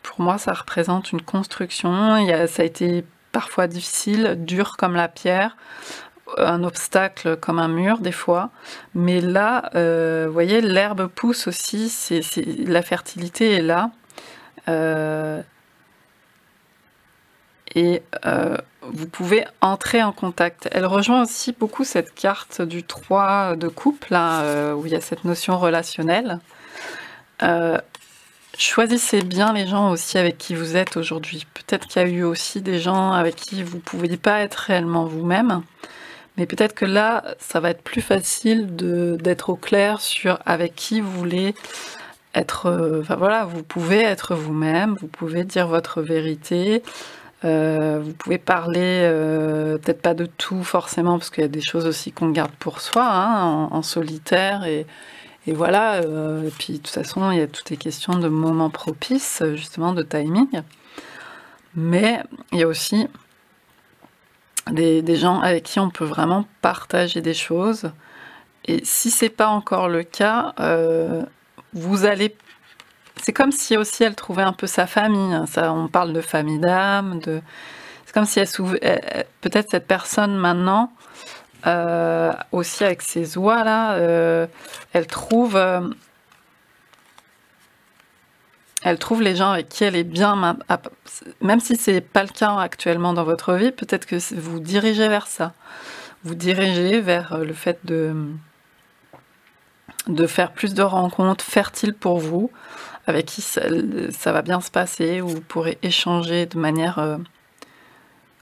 Pour moi, ça représente une construction. Ça a été parfois difficile, dur comme la pierre, un obstacle comme un mur des fois. Mais là, vous voyez, l'herbe pousse aussi, la fertilité est là. Et vous pouvez entrer en contact. Elle rejoint aussi beaucoup cette carte du 3 de coupe, là, où il y a cette notion relationnelle. Choisissez bien les gens aussi avec qui vous êtes aujourd'hui. Peut-être qu'il y a eu aussi des gens avec qui vous ne pouviez pas être réellement vous-même, mais peut-être que là, ça va être plus facile d'être au clair sur avec qui vous voulez être. Enfin voilà, vous pouvez être vous-même, vous pouvez dire votre vérité. Vous pouvez parler, peut-être pas de tout forcément, parce qu'il y a des choses aussi qu'on garde pour soi, hein, en solitaire, et voilà. Et puis de toute façon, il y a toutes les questions de moments propices, justement, de timing. Mais il y a aussi des gens avec qui on peut vraiment partager des choses. Et si c'est pas encore le cas, vous allez... C'est comme si aussi elle trouvait un peu sa famille. Hein. Ça, on parle de famille d'âme. C'est comme si peut-être cette personne maintenant, aussi avec ses oies là, elle trouve les gens avec qui elle est bien. Même si c'est pas le cas actuellement dans votre vie, peut-être que vous dirigez vers ça. Vous dirigez vers le fait de faire plus de rencontres fertiles pour vous, avec qui ça va bien se passer, où vous pourrez échanger de manière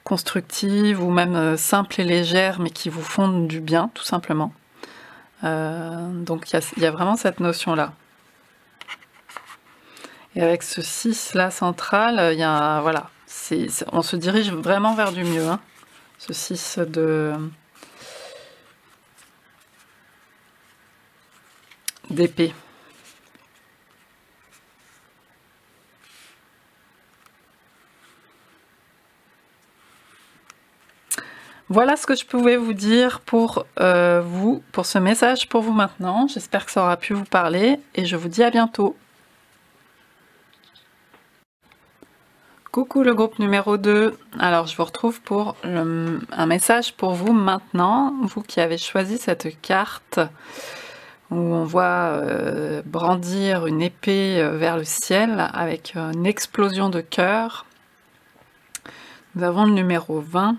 constructive ou même simple et légère, mais qui vous font du bien, tout simplement. Donc il y a vraiment cette notion-là. Et avec ce 6 là central, il y a, voilà, on se dirige vraiment vers du mieux, hein, ce 6 d'épée. Voilà ce que je pouvais vous dire pour pour ce message pour vous maintenant. J'espère que ça aura pu vous parler et je vous dis à bientôt. Coucou le groupe numéro 2. Alors je vous retrouve pour un message pour vous maintenant, vous qui avez choisi cette carte où on voit brandir une épée vers le ciel avec une explosion de cœur. Nous avons le numéro 20.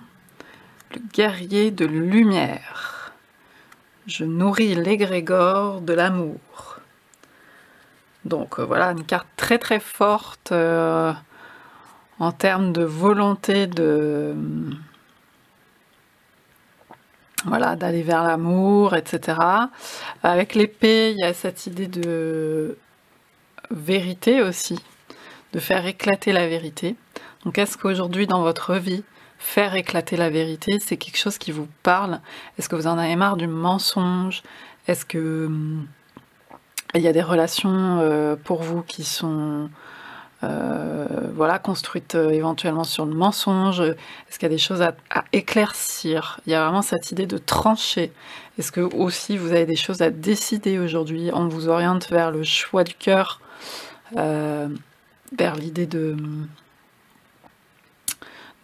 Le guerrier de lumière. Je nourris l'égrégore de l'amour. Donc voilà, une carte très très forte en termes de volonté de voilà, d'aller vers l'amour, etc. Avec l'épée, il y a cette idée de vérité aussi, de faire éclater la vérité. Donc est-ce qu'aujourd'hui dans votre vie, faire éclater la vérité, c'est quelque chose qui vous parle? Est-ce que vous en avez marre du mensonge? Est-ce que il y a des relations pour vous qui sont voilà, construites éventuellement sur le mensonge? Est-ce qu'il y a des choses à éclaircir? Il y a vraiment cette idée de trancher. Est-ce que aussi vous avez des choses à décider aujourd'hui? On vous oriente vers le choix du cœur, vers l'idée de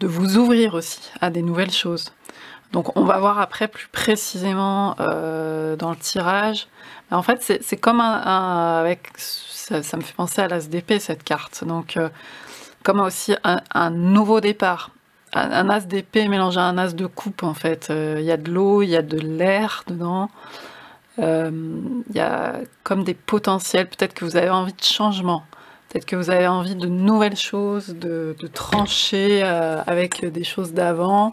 vous ouvrir aussi à des nouvelles choses. Donc on va voir après plus précisément dans le tirage. En fait c'est comme avec ça me fait penser à l'as d'épée cette carte. Donc comme aussi un nouveau départ. Un as d'épée mélangé à un as de coupe en fait. Il y a de l'eau, il y a de l'air dedans. Il y a comme des potentiels. Peut-être que vous avez envie de changement. Peut-être que vous avez envie de nouvelles choses, de trancher avec des choses d'avant.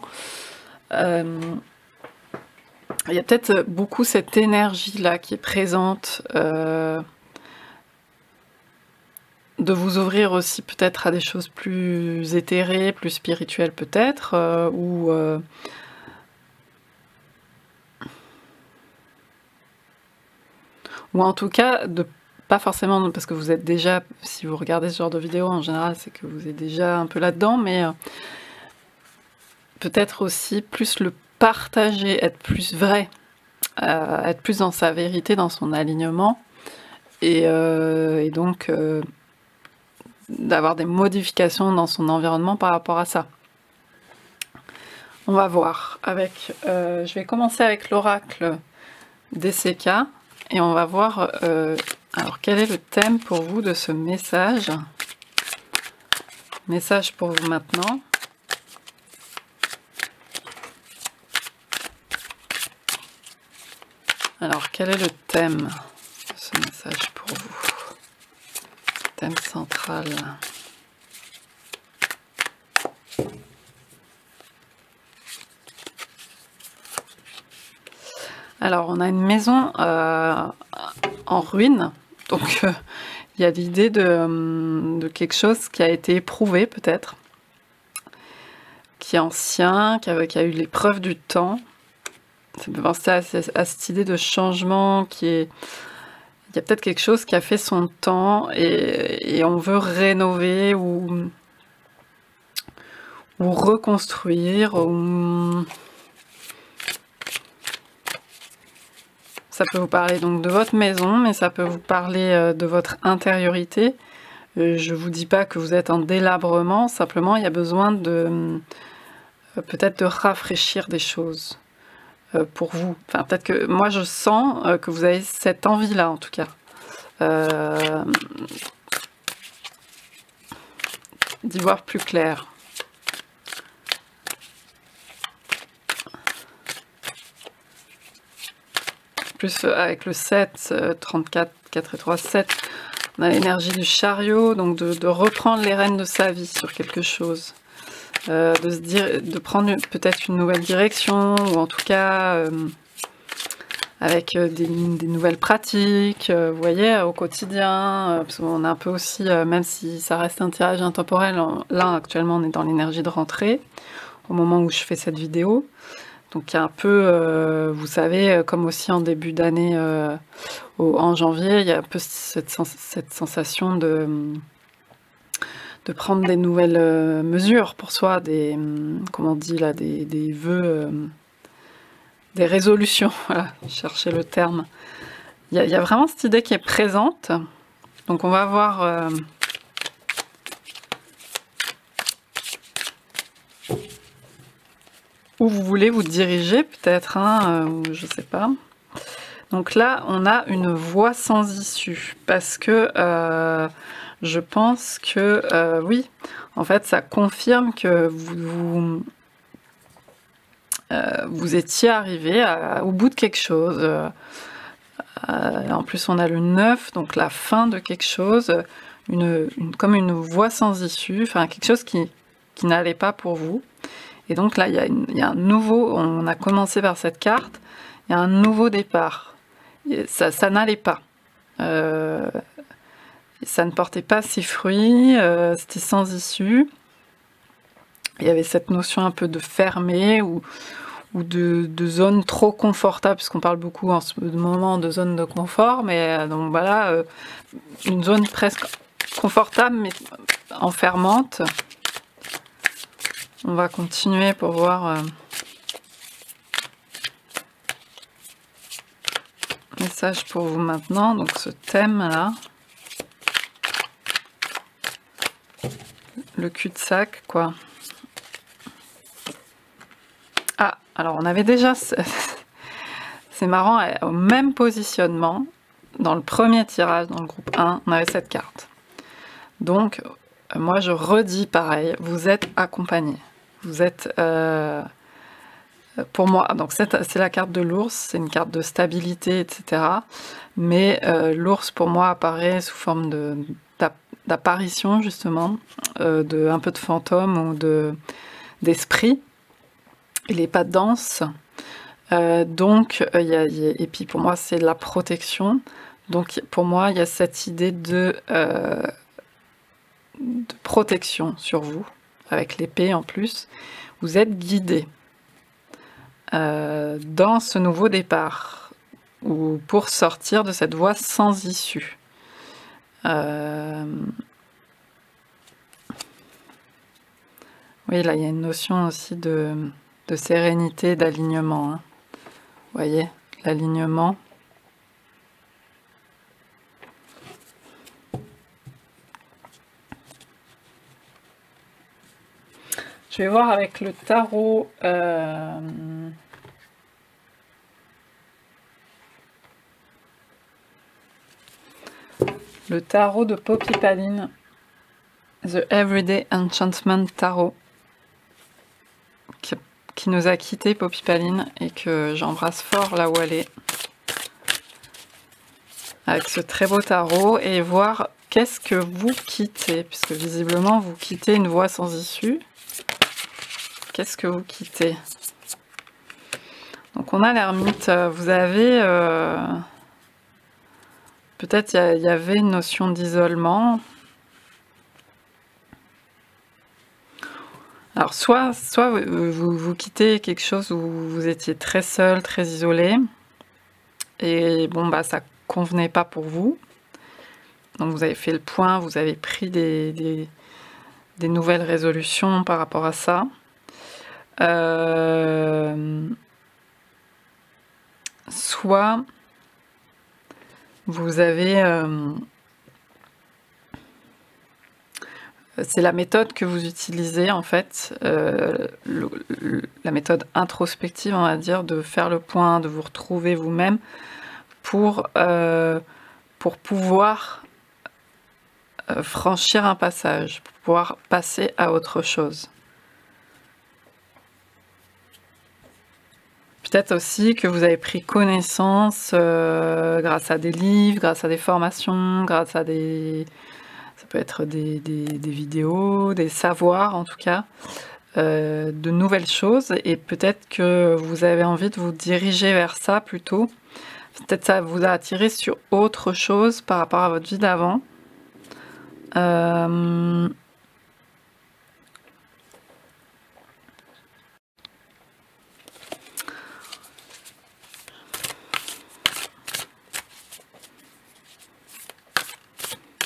Il y a peut-être beaucoup cette énergie-là qui est présente, de vous ouvrir aussi peut-être à des choses plus éthérées, plus spirituelles peut-être, ou en tout cas de pas forcément, parce que vous êtes déjà, si vous regardez ce genre de vidéo en général, c'est que vous êtes déjà un peu là-dedans, mais peut-être aussi plus le partager, être plus vrai, être plus dans sa vérité, dans son alignement, et donc d'avoir des modifications dans son environnement par rapport à ça. On va voir. Je vais commencer avec l'oracle DCK, et on va voir alors quel est le thème pour vous de ce message. Message pour vous maintenant. Alors quel est le thème de ce message pour vous? Thème central. Alors on a une maison en ruine. Donc il y a l'idée de quelque chose qui a été éprouvé peut-être, qui est ancien, qui a eu l'épreuve du temps. Ça me fait penser à cette idée de changement qui est... Il y a peut-être quelque chose qui a fait son temps et on veut rénover ou reconstruire. Ça peut vous parler donc de votre maison, mais ça peut vous parler de votre intériorité. Je ne vous dis pas que vous êtes en délabrement, simplement il y a besoin de peut-être de rafraîchir des choses pour vous. Enfin, peut-être que moi je sens que vous avez cette envie-là en tout cas. D'y voir plus clair. Plus avec le 7, 34, 4 et 3, 7, On a l'énergie du chariot, donc de reprendre les rênes de sa vie sur quelque chose. De se dire, de prendre peut-être une nouvelle direction, ou en tout cas avec des nouvelles pratiques, vous voyez, au quotidien, parce qu'on est un peu aussi, même si ça reste un tirage intemporel, là actuellement on est dans l'énergie de rentrée, au moment où je fais cette vidéo. Donc il y a un peu, vous savez, comme aussi en début d'année, en janvier, il y a un peu cette sensation de prendre des nouvelles mesures pour soi, comment on dit là, des vœux, des résolutions, voilà, chercher le terme. Il y a vraiment cette idée qui est présente. Donc on va voir où vous voulez vous diriger, peut-être, hein, ou je sais pas. Donc là, on a une voie sans issue, parce que je pense que, oui, en fait, ça confirme que vous étiez arrivé au bout de quelque chose. En plus, on a le 9, donc la fin de quelque chose, comme une voie sans issue, enfin quelque chose qui n'allait pas pour vous. Et donc là, il y a un nouveau, on a commencé par cette carte, il y a un nouveau départ. Ça n'allait pas. Ça ne portait pas ses fruits, c'était sans issue. Il y avait cette notion un peu de fermé ou de zone trop confortable, puisqu'on parle beaucoup en ce moment de zone de confort, mais donc voilà, une zone presque confortable mais enfermante. On va continuer pour voir message pour vous maintenant, donc ce thème là, le cul-de-sac quoi. Ah, alors on avait déjà, c'est marrant, au même positionnement, dans le premier tirage, dans le groupe 1, on avait cette carte. Donc, moi je redis pareil, vous êtes accompagné. Vous êtes, pour moi, donc c'est la carte de l'ours, c'est une carte de stabilité, etc. Mais l'ours pour moi apparaît sous forme d'apparition justement, un peu de fantôme ou d'esprit. Il n'est pas dense, donc et puis pour moi c'est de la protection. Donc pour moi il y a cette idée de protection sur vous, avec l'épée en plus. Vous êtes guidé dans ce nouveau départ, ou pour sortir de cette voie sans issue. Oui, là il y a une notion aussi de sérénité, d'alignement. Hein. Vous voyez, l'alignement. Je vais voir avec le tarot. Le tarot de Poppy Paline, The Everyday Enchantment Tarot, qui nous a quitté Poppy Paline et que j'embrasse fort là où elle est, avec ce très beau tarot, et voir qu'est-ce que vous quittez, puisque visiblement vous quittez une voie sans issue. Qu'est-ce que vous quittez? Donc on a l'ermite, vous avez peut-être il y avait une notion d'isolement. Alors soit vous quittez quelque chose où vous étiez très seul, très isolé, et bon bah ça convenait pas pour vous. Donc vous avez fait le point, vous avez pris des nouvelles résolutions par rapport à ça. Soit vous avez c'est la méthode que vous utilisez en fait, la méthode introspective, on va dire, de faire le point, de vous retrouver vous-même pour pouvoir franchir un passage, pour pouvoir passer à autre chose. peut-être aussi que vous avez pris connaissance grâce à des livres, grâce à des formations, grâce à des... Ça peut être des vidéos, des savoirs en tout cas, de nouvelles choses. Et peut-être que vous avez envie de vous diriger vers ça plutôt. Peut-être ça vous a attiré sur autre chose par rapport à votre vie d'avant.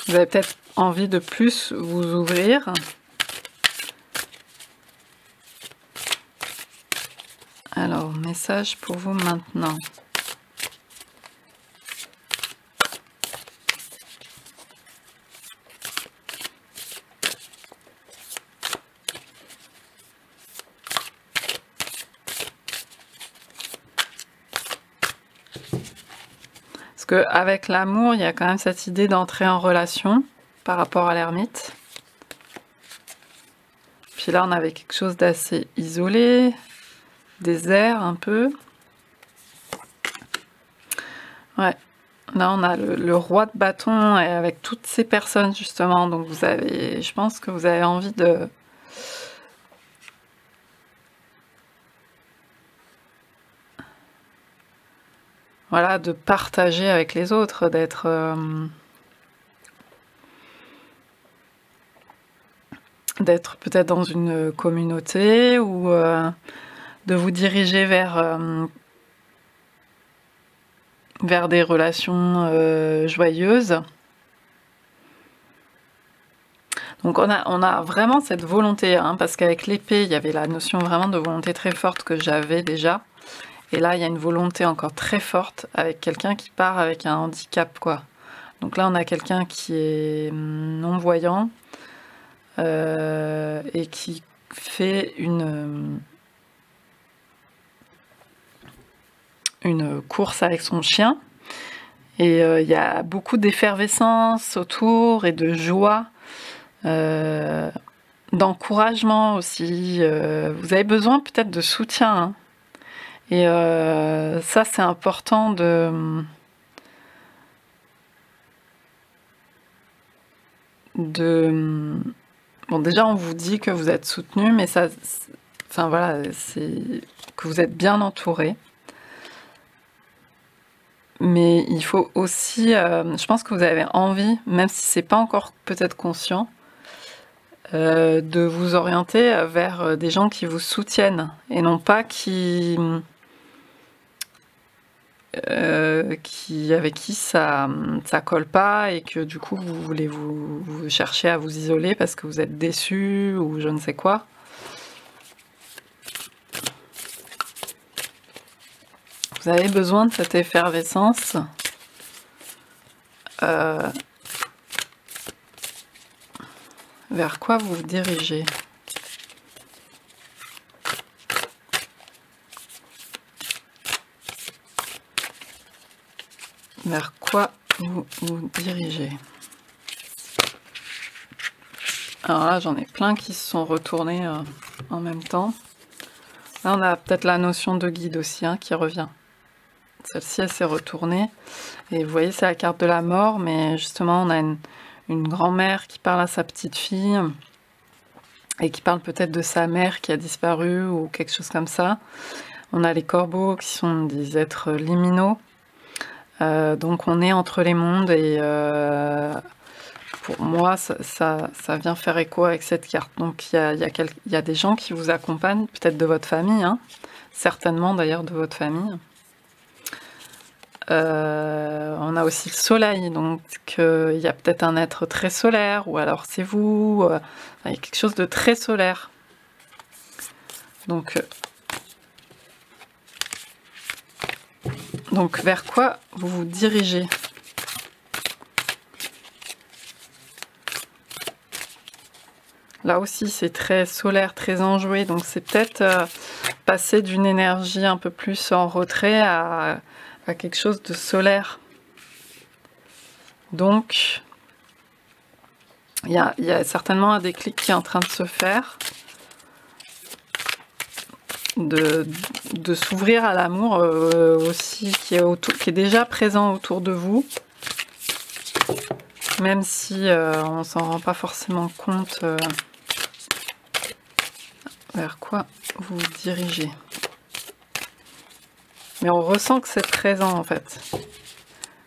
Vous avez peut-être envie de plus vous ouvrir. Alors, message pour vous maintenant. Parce qu'avec l'amour, il y a quand même cette idée d'entrer en relation par rapport à l'ermite. Puis là, on avait quelque chose d'assez isolé, désert un peu. Ouais, là on a le roi de bâton et avec toutes ces personnes justement. Donc vous avez, je pense que vous avez envie de... Voilà, de partager avec les autres, d'être... d'être peut-être dans une communauté ou de vous diriger vers des relations joyeuses. Donc on a vraiment cette volonté, hein, parce qu'avec l'épée, il y avait la notion vraiment de volonté très forte que j'avais déjà. Et là, il y a une volonté encore très forte avec quelqu'un qui part avec un handicap, quoi. Donc là, on a quelqu'un qui est non-voyant et qui fait une course avec son chien. Et il y a beaucoup d'effervescence autour et de joie, d'encouragement aussi. Vous avez besoin peut-être de soutien, hein. Et ça, c'est important de... Bon, déjà, on vous dit que vous êtes soutenu, mais ça... Enfin, voilà, c'est que vous êtes bien entouré. Mais il faut aussi... je pense que vous avez envie, même si c'est pas encore peut-être conscient, de vous orienter vers des gens qui vous soutiennent et non pas avec qui ça colle pas et que du coup vous voulez vous chercher à vous isoler parce que vous êtes déçu ou je ne sais quoi. Vous avez besoin de cette effervescence vers quoi vous vous dirigez. Vers quoi vous vous dirigez. Alors là, j'en ai plein qui se sont retournés en même temps. Là, on a peut-être la notion de guide aussi, hein, qui revient. Celle-ci, elle s'est retournée. Et vous voyez, c'est la carte de la mort, mais justement, on a une grand-mère qui parle à sa petite fille et qui parle peut-être de sa mère qui a disparu ou quelque chose comme ça. On a les corbeaux qui sont des êtres liminaux. Donc on est entre les mondes et pour moi ça vient faire écho avec cette carte. Donc il y a des gens qui vous accompagnent, peut-être de votre famille, hein, certainement d'ailleurs de votre famille. On a aussi le soleil, donc il y a peut-être un être très solaire ou alors c'est vous, il y a quelque chose de très solaire. Donc vers quoi vous vous dirigez? Là aussi, c'est très solaire, très enjoué. Donc c'est peut-être passer d'une énergie un peu plus en retrait à quelque chose de solaire. Donc, il y a certainement un déclic qui est en train de se faire. de s'ouvrir à l'amour aussi qui est déjà présent autour de vous, même si on s'en rend pas forcément compte vers quoi vous vous dirigez. Mais on ressent que c'est présent en fait,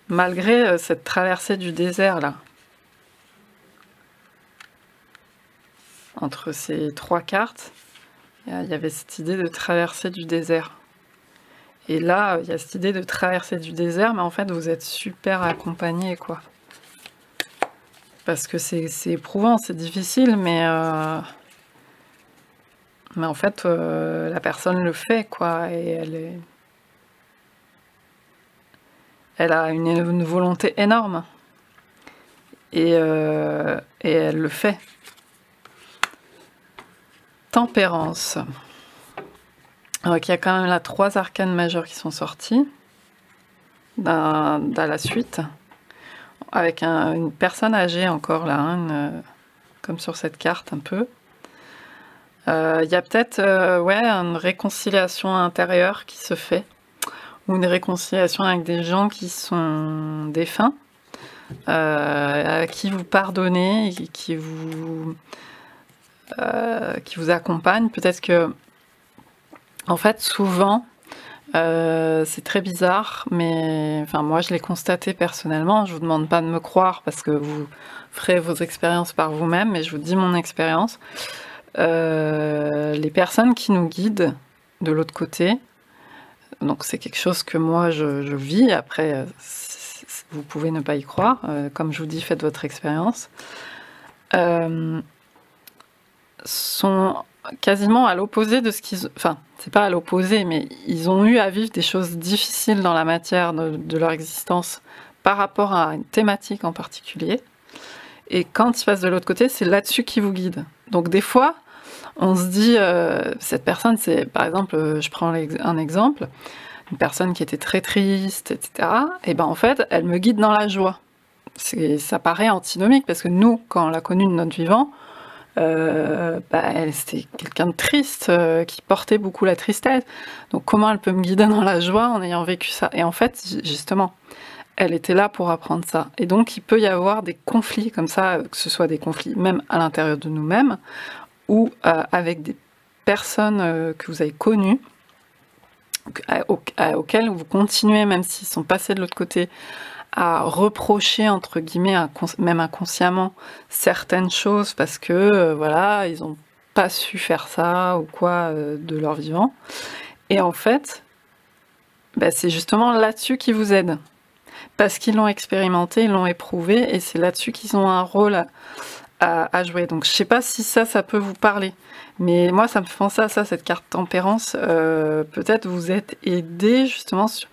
malgré cette traversée du désert là. Entre ces 3 cartes, il y avait cette idée de traversée du désert. Et là, il y a cette idée de traversée du désert, mais en fait, vous êtes super accompagné, quoi. Parce que c'est éprouvant, c'est difficile, mais en fait, la personne le fait, quoi. Et elle a une volonté énorme. Et elle le fait. Tempérance. Donc il y a quand même là 3 arcanes majeures qui sont sortis dans la suite, avec une personne âgée encore là, comme sur cette carte un peu. Il y a peut-être une réconciliation intérieure qui se fait, ou une réconciliation avec des gens qui sont défunts, à qui vous pardonnez, et qui vous accompagnent. Peut-être que en fait, souvent, c'est très bizarre, mais enfin, moi je l'ai constaté personnellement. Je vous demande pas de me croire parce que vous ferez vos expériences par vous-même, mais je vous dis mon expérience. Les personnes qui nous guident de l'autre côté, donc c'est quelque chose que moi je vis. Après, vous pouvez ne pas y croire. Comme je vous dis, faites votre expérience. Sont quasiment à l'opposé de ce qu'ils... Enfin, c'est pas à l'opposé, mais ils ont eu à vivre des choses difficiles dans la matière de leur existence par rapport à une thématique en particulier. Et quand ils passent de l'autre côté, c'est là-dessus qu'ils vous guident. Donc des fois, on se dit, cette personne, c'est, par exemple, je prends un exemple, une personne qui était très triste, etc. Et ben en fait, elle me guide dans la joie. Ça paraît antinomique, parce que nous, quand on l'a connue de notre vivant, c'était quelqu'un de triste, qui portait beaucoup la tristesse. Donc comment elle peut me guider dans la joie en ayant vécu ça? Et en fait, justement, elle était là pour apprendre ça. Et donc il peut y avoir des conflits comme ça, que ce soit des conflits même à l'intérieur de nous-mêmes, ou avec des personnes que vous avez connues, auxquelles vous continuez, même s'ils sont passés de l'autre côté, à reprocher, entre guillemets, même inconsciemment, certaines choses parce que, voilà, ils n'ont pas su faire ça ou quoi de leur vivant. Et en fait, c'est justement là-dessus qu'ils vous aident. Parce qu'ils l'ont expérimenté, ils l'ont éprouvé, et c'est là-dessus qu'ils ont un rôle à jouer. Donc je ne sais pas si ça peut vous parler. Mais moi, ça me fait penser à ça, cette carte tempérance. Peut-être vous êtes aidé justement sur...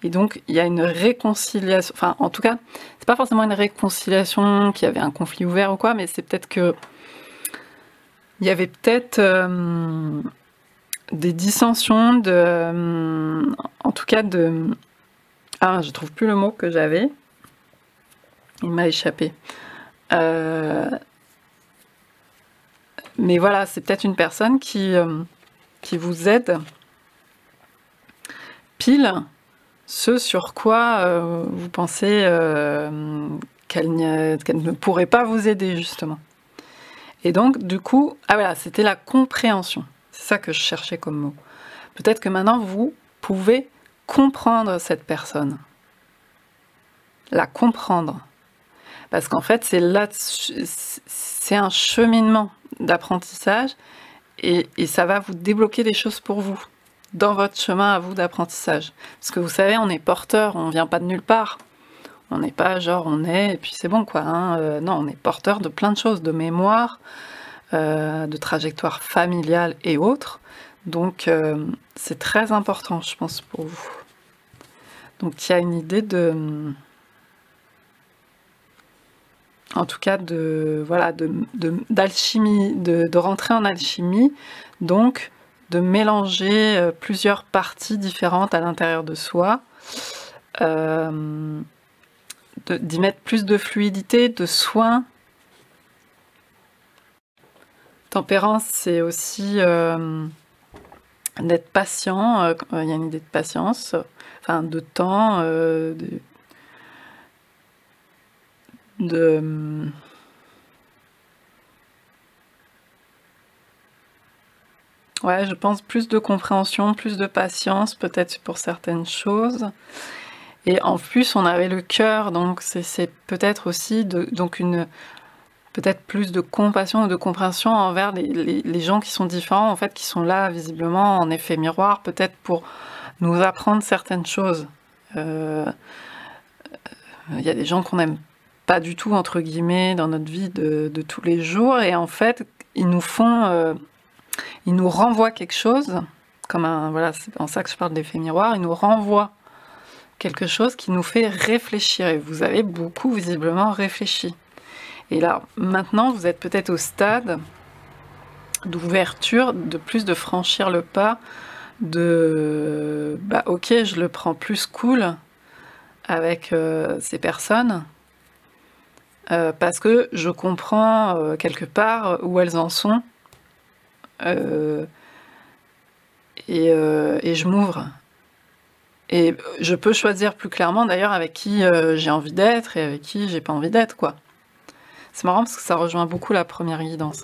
Et donc, il y a une réconciliation. Enfin, en tout cas, c'est pas forcément une réconciliation, qu'il y avait un conflit ouvert ou quoi, mais c'est peut-être que il y avait peut-être des dissensions, en tout cas de... Ah, je trouve plus le mot que j'avais. Il m'a échappé. Mais voilà, c'est peut-être une personne qui vous aide pile ce sur quoi vous pensez qu'elle ne pourrait pas vous aider, justement. Et donc, du coup, voilà, c'était la compréhension. C'est ça que je cherchais comme mot. Peut-être que maintenant, vous pouvez comprendre cette personne. La comprendre. Parce qu'en fait, c'est un cheminement d'apprentissage et ça va vous débloquer des choses pour vous, dans votre chemin à vous d'apprentissage. Parce que vous savez, on est porteur, on vient pas de nulle part. On n'est pas genre on est et puis c'est bon quoi. Non, on est porteur de plein de choses, de mémoire, de trajectoire familiale et autres. Donc c'est très important, je pense, pour vous. Donc il y a une idée en tout cas d'alchimie, de rentrer en alchimie, donc de mélanger plusieurs parties différentes à l'intérieur de soi, d'y mettre plus de fluidité, de soin. Tempérance, c'est aussi d'être patient. Il y a une idée de patience, enfin de temps, ouais, je pense plus de compréhension, plus de patience peut-être pour certaines choses. Et en plus, on avait le cœur, donc c'est peut-être aussi donc peut-être plus de compassion ou de compréhension envers les gens qui sont différents, en fait, qui sont là visiblement en effet miroir, peut-être pour nous apprendre certaines choses. Il y a des gens qu'on n'aime pas du tout, entre guillemets, dans notre vie de tous les jours, et en fait, ils nous renvoient quelque chose, voilà, c'est en ça que je parle d'effet miroir, ils nous renvoient quelque chose qui nous fait réfléchir, et vous avez beaucoup visiblement réfléchi. Et là, maintenant, vous êtes peut-être au stade d'ouverture, de plus de franchir le pas, ok, je le prends plus cool avec ces personnes, parce que je comprends quelque part où elles en sont, et je m'ouvre. Et je peux choisir plus clairement d'ailleurs avec qui j'ai envie d'être et avec qui j'ai pas envie d'être, quoi. C'est marrant parce que ça rejoint beaucoup la première guidance.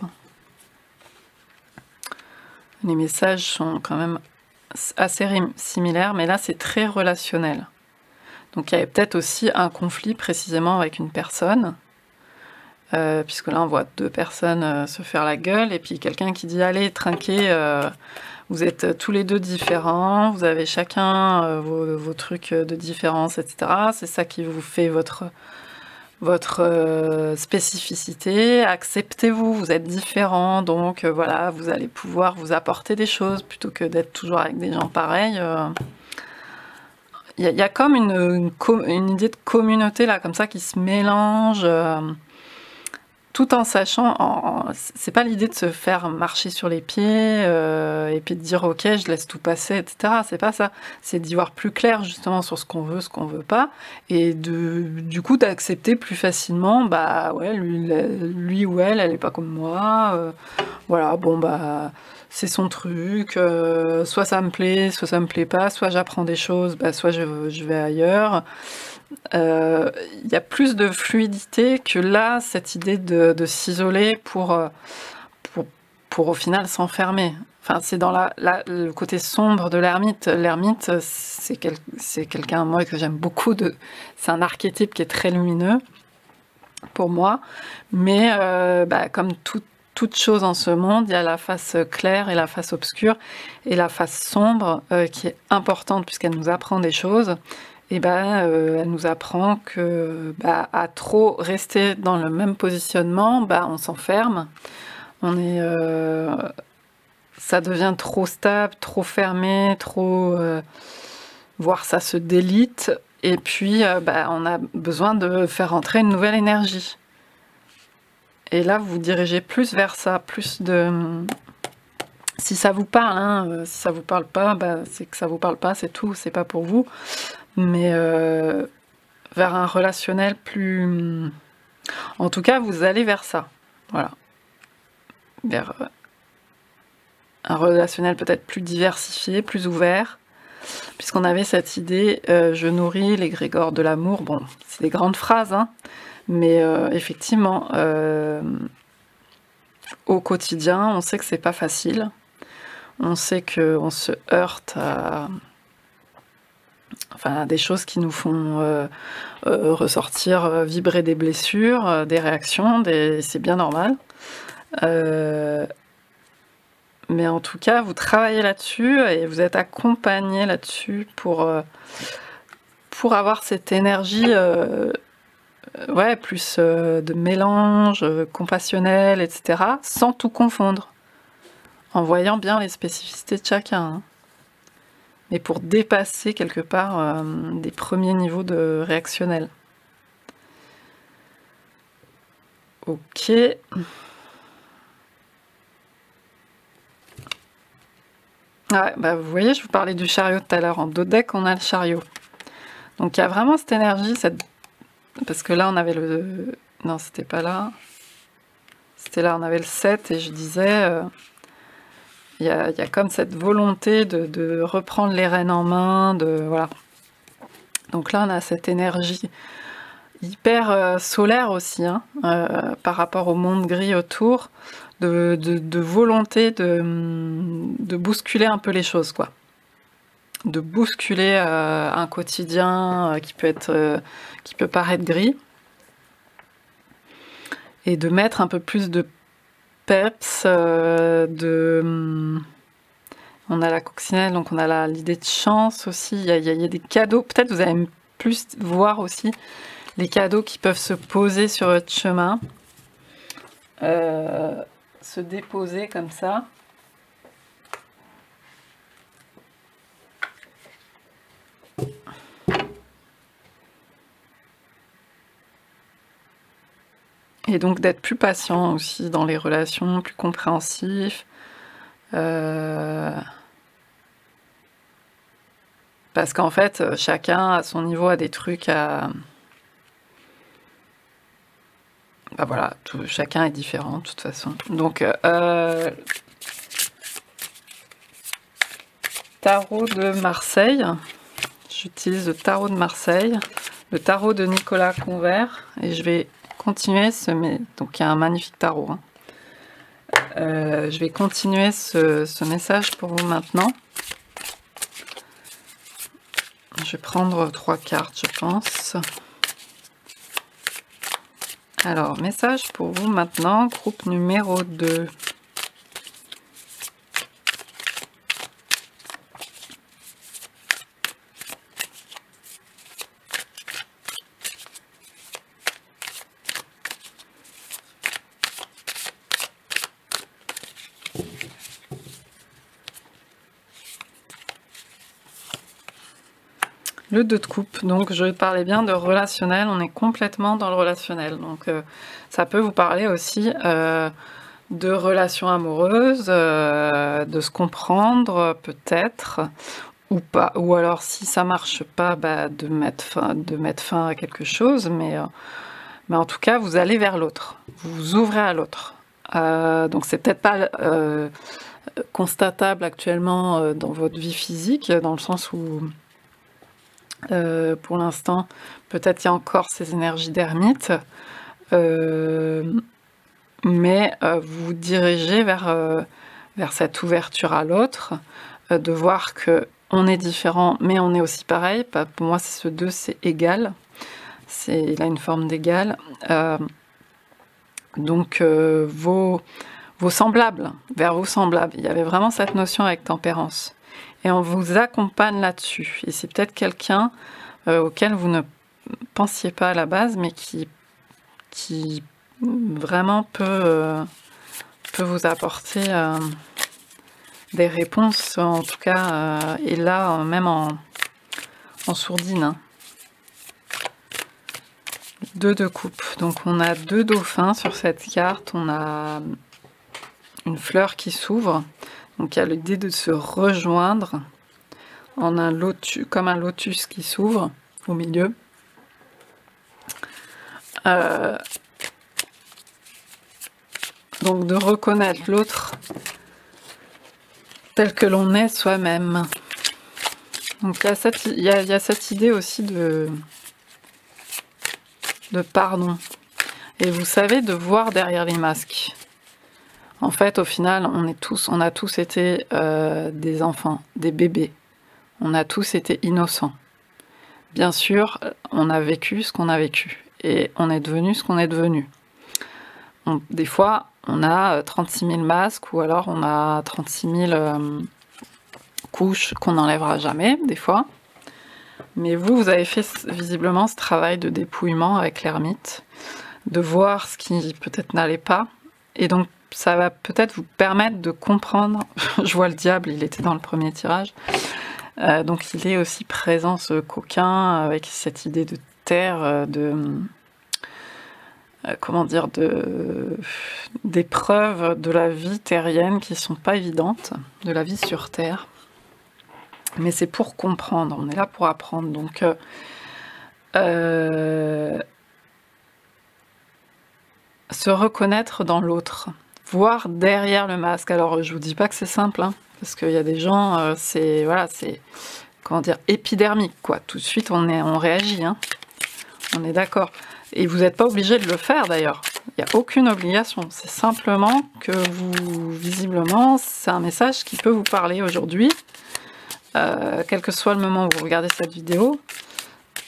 Les messages sont quand même assez similaires, mais là c'est très relationnel. Donc il y avait peut-être aussi un conflit précisément avec une personne, puisque là on voit deux personnes se faire la gueule, et puis quelqu'un qui dit allez trinquez, vous êtes tous les deux différents, vous avez chacun vos trucs de différence, etc. C'est ça qui vous fait votre spécificité, acceptez-vous, vous êtes différents, donc voilà, vous allez pouvoir vous apporter des choses plutôt que d'être toujours avec des gens pareils. Il y a comme une idée de communauté là, comme ça, qui se mélange, tout en sachant, c'est pas l'idée de se faire marcher sur les pieds et puis de dire ok, je laisse tout passer, etc. C'est pas ça. C'est d'y voir plus clair justement sur ce qu'on veut pas, et du coup d'accepter plus facilement, bah ouais, lui ou elle est pas comme moi. Voilà, bon bah c'est son truc. Soit ça me plaît, soit ça me plaît pas. Soit j'apprends des choses, bah soit je vais ailleurs. Il y a plus de fluidité que là, cette idée de s'isoler pour au final s'enfermer. Enfin, c'est dans le côté sombre de l'ermite. L'ermite, c'est quelqu'un, moi, que j'aime beaucoup. C'est un archétype qui est très lumineux pour moi. Mais comme toute chose en ce monde, il y a la face claire et la face obscure. Et la face sombre, qui est importante puisqu'elle nous apprend des choses, et elle nous apprend que à trop rester dans le même positionnement, on s'enferme. Ça devient trop stable, trop fermé, voire ça se délite. Et puis, on a besoin de faire entrer une nouvelle énergie. Et là, vous vous dirigez plus vers ça, plus de... Si ça vous parle, hein, si ça vous parle pas, c'est que ça vous parle pas, c'est tout, c'est pas pour vous. Mais vers un relationnel plus... En tout cas, vous allez vers ça. Voilà. Vers un relationnel peut-être plus diversifié, plus ouvert. Puisqu'on avait cette idée, je nourris l'égrégore de l'amour. Bon, c'est des grandes phrases, hein, mais effectivement, au quotidien, on sait que c'est pas facile. On sait qu'on se heurte à des choses qui nous font ressortir, vibrer des blessures, des réactions, c'est bien normal. Mais en tout cas, vous travaillez là-dessus et vous êtes accompagné là-dessus pour avoir cette énergie plus de mélange, compassionnel, etc., sans tout confondre, en voyant bien les spécificités de chacun. Hein. Mais pour dépasser quelque part des premiers niveaux de réactionnel. Ok. Ouais, vous voyez, je vous parlais du chariot tout à l'heure. En dodeck, on a le chariot. Donc il y a vraiment cette énergie, parce que là, on avait le... Non, c'était pas là. C'était là, on avait le 7, et je disais... Il y a comme cette volonté de reprendre les rênes en main, voilà. Donc là, on a cette énergie hyper solaire aussi, hein, par rapport au monde gris autour, de volonté de bousculer un peu les choses, quoi. De bousculer un quotidien qui peut paraître gris, et de mettre un peu plus de peps, on a la coccinelle, donc on a l'idée de chance aussi, il y a des cadeaux, peut-être vous allez plus voir aussi les cadeaux qui peuvent se poser sur votre chemin, se déposer comme ça. Et donc d'être plus patient aussi dans les relations, plus compréhensif. Parce qu'en fait, chacun à son niveau a des trucs à... Bah voilà, chacun est différent de toute façon. Donc, tarot de Marseille. J'utilise le tarot de Marseille, le tarot de Nicolas Convert, et je vais continuer donc il y a un magnifique tarot. Hein. Je vais continuer ce message pour vous maintenant. Je vais prendre 3 cartes, je pense. Alors, message pour vous maintenant, groupe numéro 2. Le 2 de coupe, donc je parlais bien de relationnel, on est complètement dans le relationnel. Donc ça peut vous parler aussi de relations amoureuses, de se comprendre peut-être, ou pas. Ou alors si ça marche pas, bah, de mettre fin à quelque chose, mais en tout cas vous allez vers l'autre, vous vous ouvrez à l'autre. Donc c'est peut-être pas constatable actuellement dans votre vie physique, dans le sens où pour l'instant, peut-être qu'il y a encore ces énergies d'ermite, mais vous vous dirigez vers cette ouverture à l'autre, de voir que on est différent, mais on est aussi pareil. Pour moi, ce 2, c'est égal. Il a une forme d'égal. Donc, vos semblables, vers vos semblables. Il y avait vraiment cette notion avec tempérance. Et on vous accompagne là-dessus. Et c'est peut-être quelqu'un auquel vous ne pensiez pas à la base, mais qui vraiment peut vous apporter des réponses, en tout cas, et là, même en sourdine. Hein. 2 de coupe. Donc on a 2 dauphins sur cette carte. On a une fleur qui s'ouvre. Donc il y a l'idée de se rejoindre en un lotus, comme un lotus qui s'ouvre au milieu. Donc de reconnaître l'autre tel que l'on est soi-même. Donc il y a cette idée aussi de pardon. Et vous savez, de voir derrière les masques. En fait, au final, on a tous été des enfants, des bébés. On a tous été innocents. Bien sûr, on a vécu ce qu'on a vécu. Et on est devenu ce qu'on est devenu. Des fois, on a 36 000 masques, ou alors on a 36 000 couches qu'on n'enlèvera jamais, des fois. Mais vous avez fait visiblement ce travail de dépouillement avec l'ermite, de voir ce qui peut-être n'allait pas. Et donc, ça va peut-être vous permettre de comprendre. Je vois le diable, il était dans le premier tirage. Donc il est aussi présent, ce coquin, avec cette idée de terre, d'épreuves de la vie terrienne qui sont pas évidentes, de la vie sur Terre. Mais c'est pour comprendre, on est là pour apprendre. Donc se reconnaître dans l'autre. voir derrière le masque. Alors, je vous dis pas que c'est simple, hein, parce qu'il y a des gens, c'est comment dire, épidermique, quoi. Tout de suite, on réagit, hein. On est d'accord. Et vous n'êtes pas obligé de le faire, d'ailleurs. Il n'y a aucune obligation. C'est simplement que visiblement, c'est un message qui peut vous parler aujourd'hui, quel que soit le moment où vous regardez cette vidéo,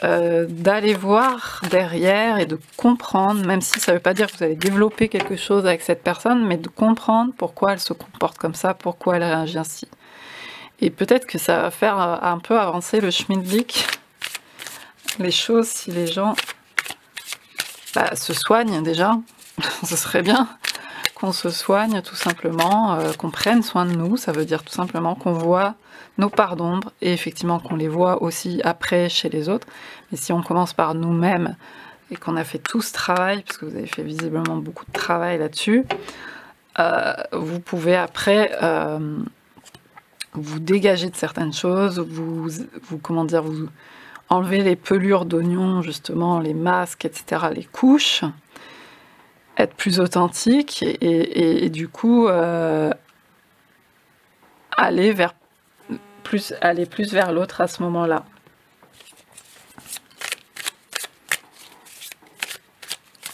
d'aller voir derrière et de comprendre, même si ça ne veut pas dire que vous allez développer quelque chose avec cette personne, mais de comprendre pourquoi elle se comporte comme ça, pourquoi elle réagit ainsi. Et peut-être que ça va faire un peu avancer le Schmidblick, les choses, si les gens se soignent déjà. Ce serait bien qu'on se soigne tout simplement, qu'on prenne soin de nous. Ça veut dire tout simplement qu'on voit nos parts d'ombre et effectivement qu'on les voit aussi après chez les autres. Mais si on commence par nous-mêmes et qu'on a fait tout ce travail, parce que vous avez fait visiblement beaucoup de travail là-dessus, vous pouvez après vous dégager de certaines choses, vous enlever les pelures d'oignon, justement, les masques, etc., les couches, être plus authentique et du coup aller plus vers l'autre à ce moment-là.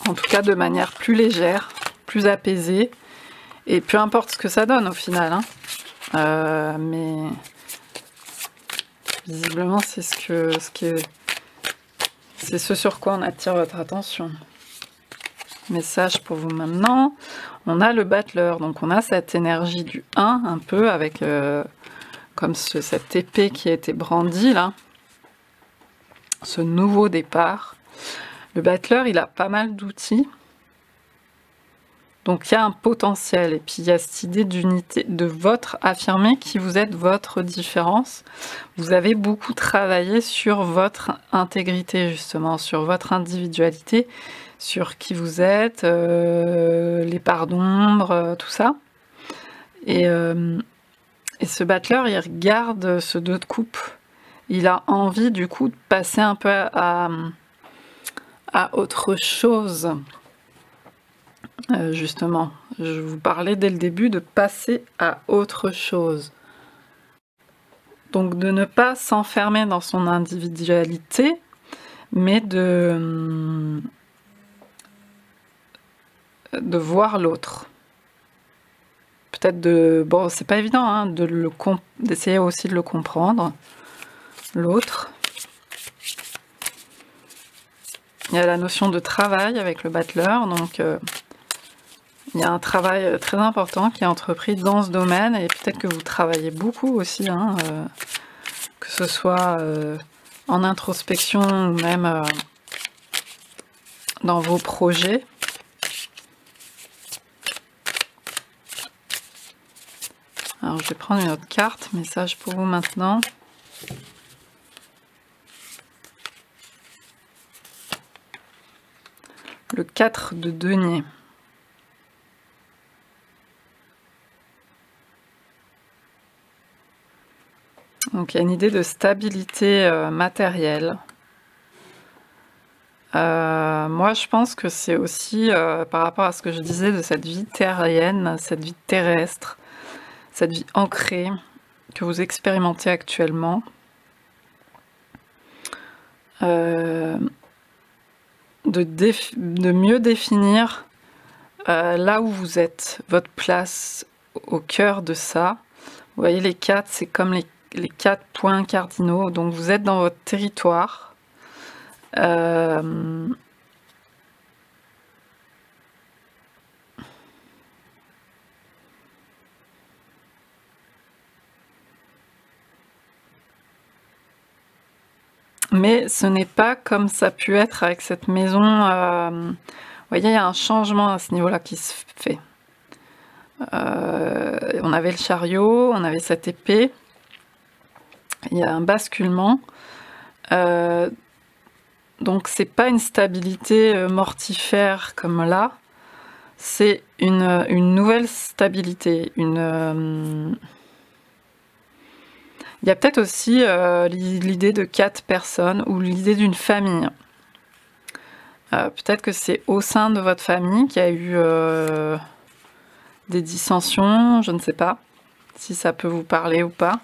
En tout cas, de manière plus légère, plus apaisée, et peu importe ce que ça donne au final, hein. Mais visiblement, c'est c'est ce sur quoi on attire votre attention. Message pour vous maintenant. On a le battleur, donc on a cette énergie du 1 un peu avec comme cette épée qui a été brandie là. Ce nouveau départ. Le battleur, il a pas mal d'outils. Donc il y a un potentiel, et puis il y a cette idée d'unité, de votre affirmer qui vous êtes votre différence. Vous avez beaucoup travaillé sur votre intégrité justement, sur votre individualité, sur qui vous êtes, les parts d'ombre, tout ça. Et ce battleur, il regarde ce 2 de coupe. Il a envie du coup de passer un peu à autre chose. Justement, je vous parlais dès le début de passer à autre chose. Donc de ne pas s'enfermer dans son individualité, mais de voir l'autre. Peut-être bon, c'est pas évident, hein, d'essayer aussi de le comprendre, l'autre. Il y a la notion de travail avec le battleur, donc il y a un travail très important qui est entrepris dans ce domaine, et peut-être que vous travaillez beaucoup aussi, hein, que ce soit en introspection ou même dans vos projets. Alors je vais prendre une autre carte, message pour vous maintenant. Le 4 de denier. Donc il y a une idée de stabilité matérielle. Moi je pense que c'est aussi par rapport à ce que je disais de cette vie terrienne, cette vie terrestre, cette vie ancrée que vous expérimentez actuellement. De mieux définir là où vous êtes, votre place au cœur de ça. Vous voyez, les 4, c'est comme les 4 points cardinaux. Donc vous êtes dans votre territoire. Mais ce n'est pas comme ça a pu être avec cette maison. Vous voyez, il y a un changement à ce niveau-là qui se fait. On avait le chariot, on avait cette épée. Il y a un basculement. Donc c'est pas une stabilité mortifère comme là. C'est une nouvelle stabilité. Il y a peut-être aussi l'idée de 4 personnes ou l'idée d'une famille. Peut-être que c'est au sein de votre famille qu'il y a eu des dissensions, je ne sais pas si ça peut vous parler ou pas.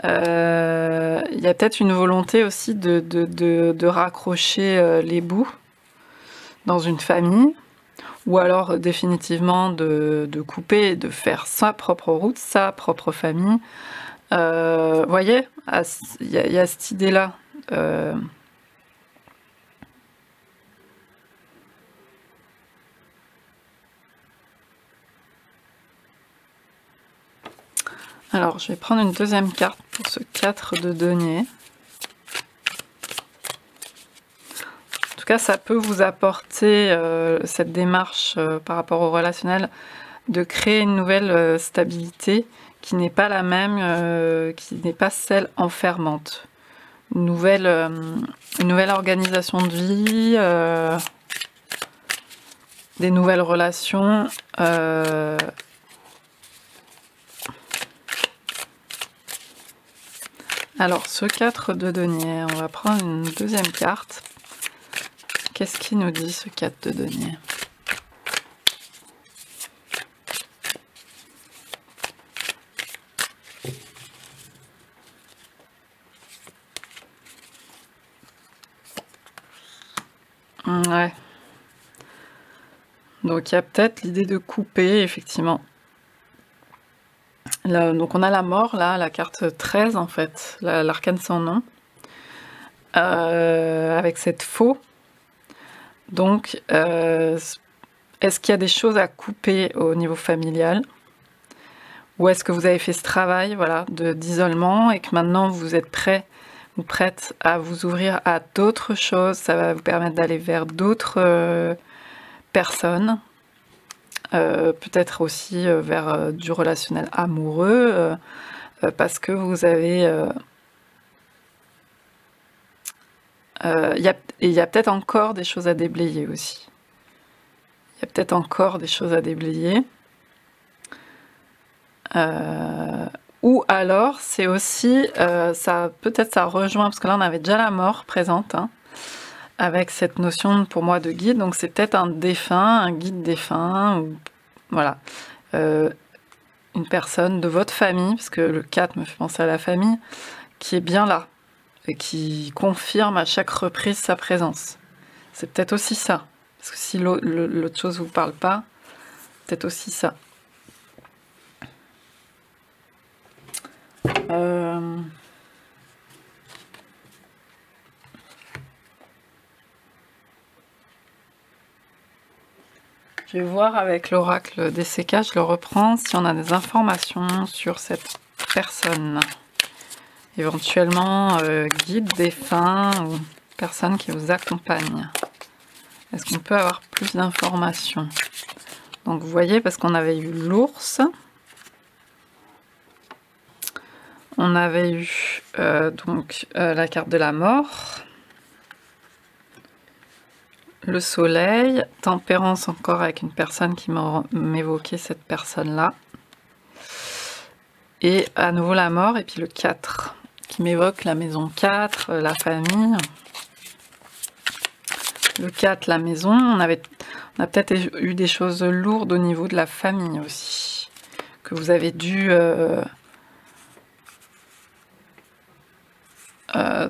Il y a peut-être une volonté aussi de raccrocher les bouts dans une famille, ou alors définitivement de couper et de faire sa propre route, sa propre famille. Vous voyez, il y a cette idée-là. Alors, je vais prendre une deuxième carte pour ce 4 de denier. En tout cas, ça peut vous apporter cette démarche par rapport au relationnel, de créer une nouvelle stabilité qui n'est pas la même, qui n'est pas celle enfermante. Une nouvelle organisation de vie, des nouvelles relations. Alors, ce 4 de denier, on va prendre une deuxième carte. Qu'est-ce qu'il nous dit, ce 4 de denier? Ouais. Donc, il y a peut-être l'idée de couper, effectivement. Là, donc, on a la mort, là, la carte 13, en fait, l'arcane sans nom, avec cette faux. Donc, est-ce qu'il y a des choses à couper au niveau familial? Ou est-ce que vous avez fait ce travail, voilà, d'isolement et que maintenant vous êtes prêt ou prête à vous ouvrir à d'autres choses? Ça va vous permettre d'aller vers d'autres personnes, peut-être aussi vers du relationnel amoureux, parce que vous avez... il y a peut-être encore des choses à déblayer aussi. Il y a peut-être encore des choses à déblayer. Ou alors, c'est aussi, peut-être ça rejoint, parce que là on avait déjà la mort présente, hein, avec cette notion pour moi de guide, donc c'est peut-être un défunt, un guide défunt, ou voilà, une personne de votre famille, parce que le 4 me fait penser à la famille, qui est bien là, et qui confirme à chaque reprise sa présence. C'est peut-être aussi ça, parce que si l'autre chose ne vous parle pas, peut-être aussi ça. Je vais voir avec l'oracle DCK, je le reprends, si on a des informations sur cette personne. Éventuellement, guide, défunt ou personne qui vous accompagne. Est-ce qu'on peut avoir plus d'informations? Donc vous voyez, parce qu'on avait eu l'ours. On avait eu la carte de la mort. Le soleil, tempérance encore avec une personne qui m'évoquait cette personne-là. Et à nouveau la mort, et puis le 4 qui m'évoque la maison 4, la famille. Le 4, la maison. On a peut-être eu des choses lourdes au niveau de la famille aussi, que vous avez dû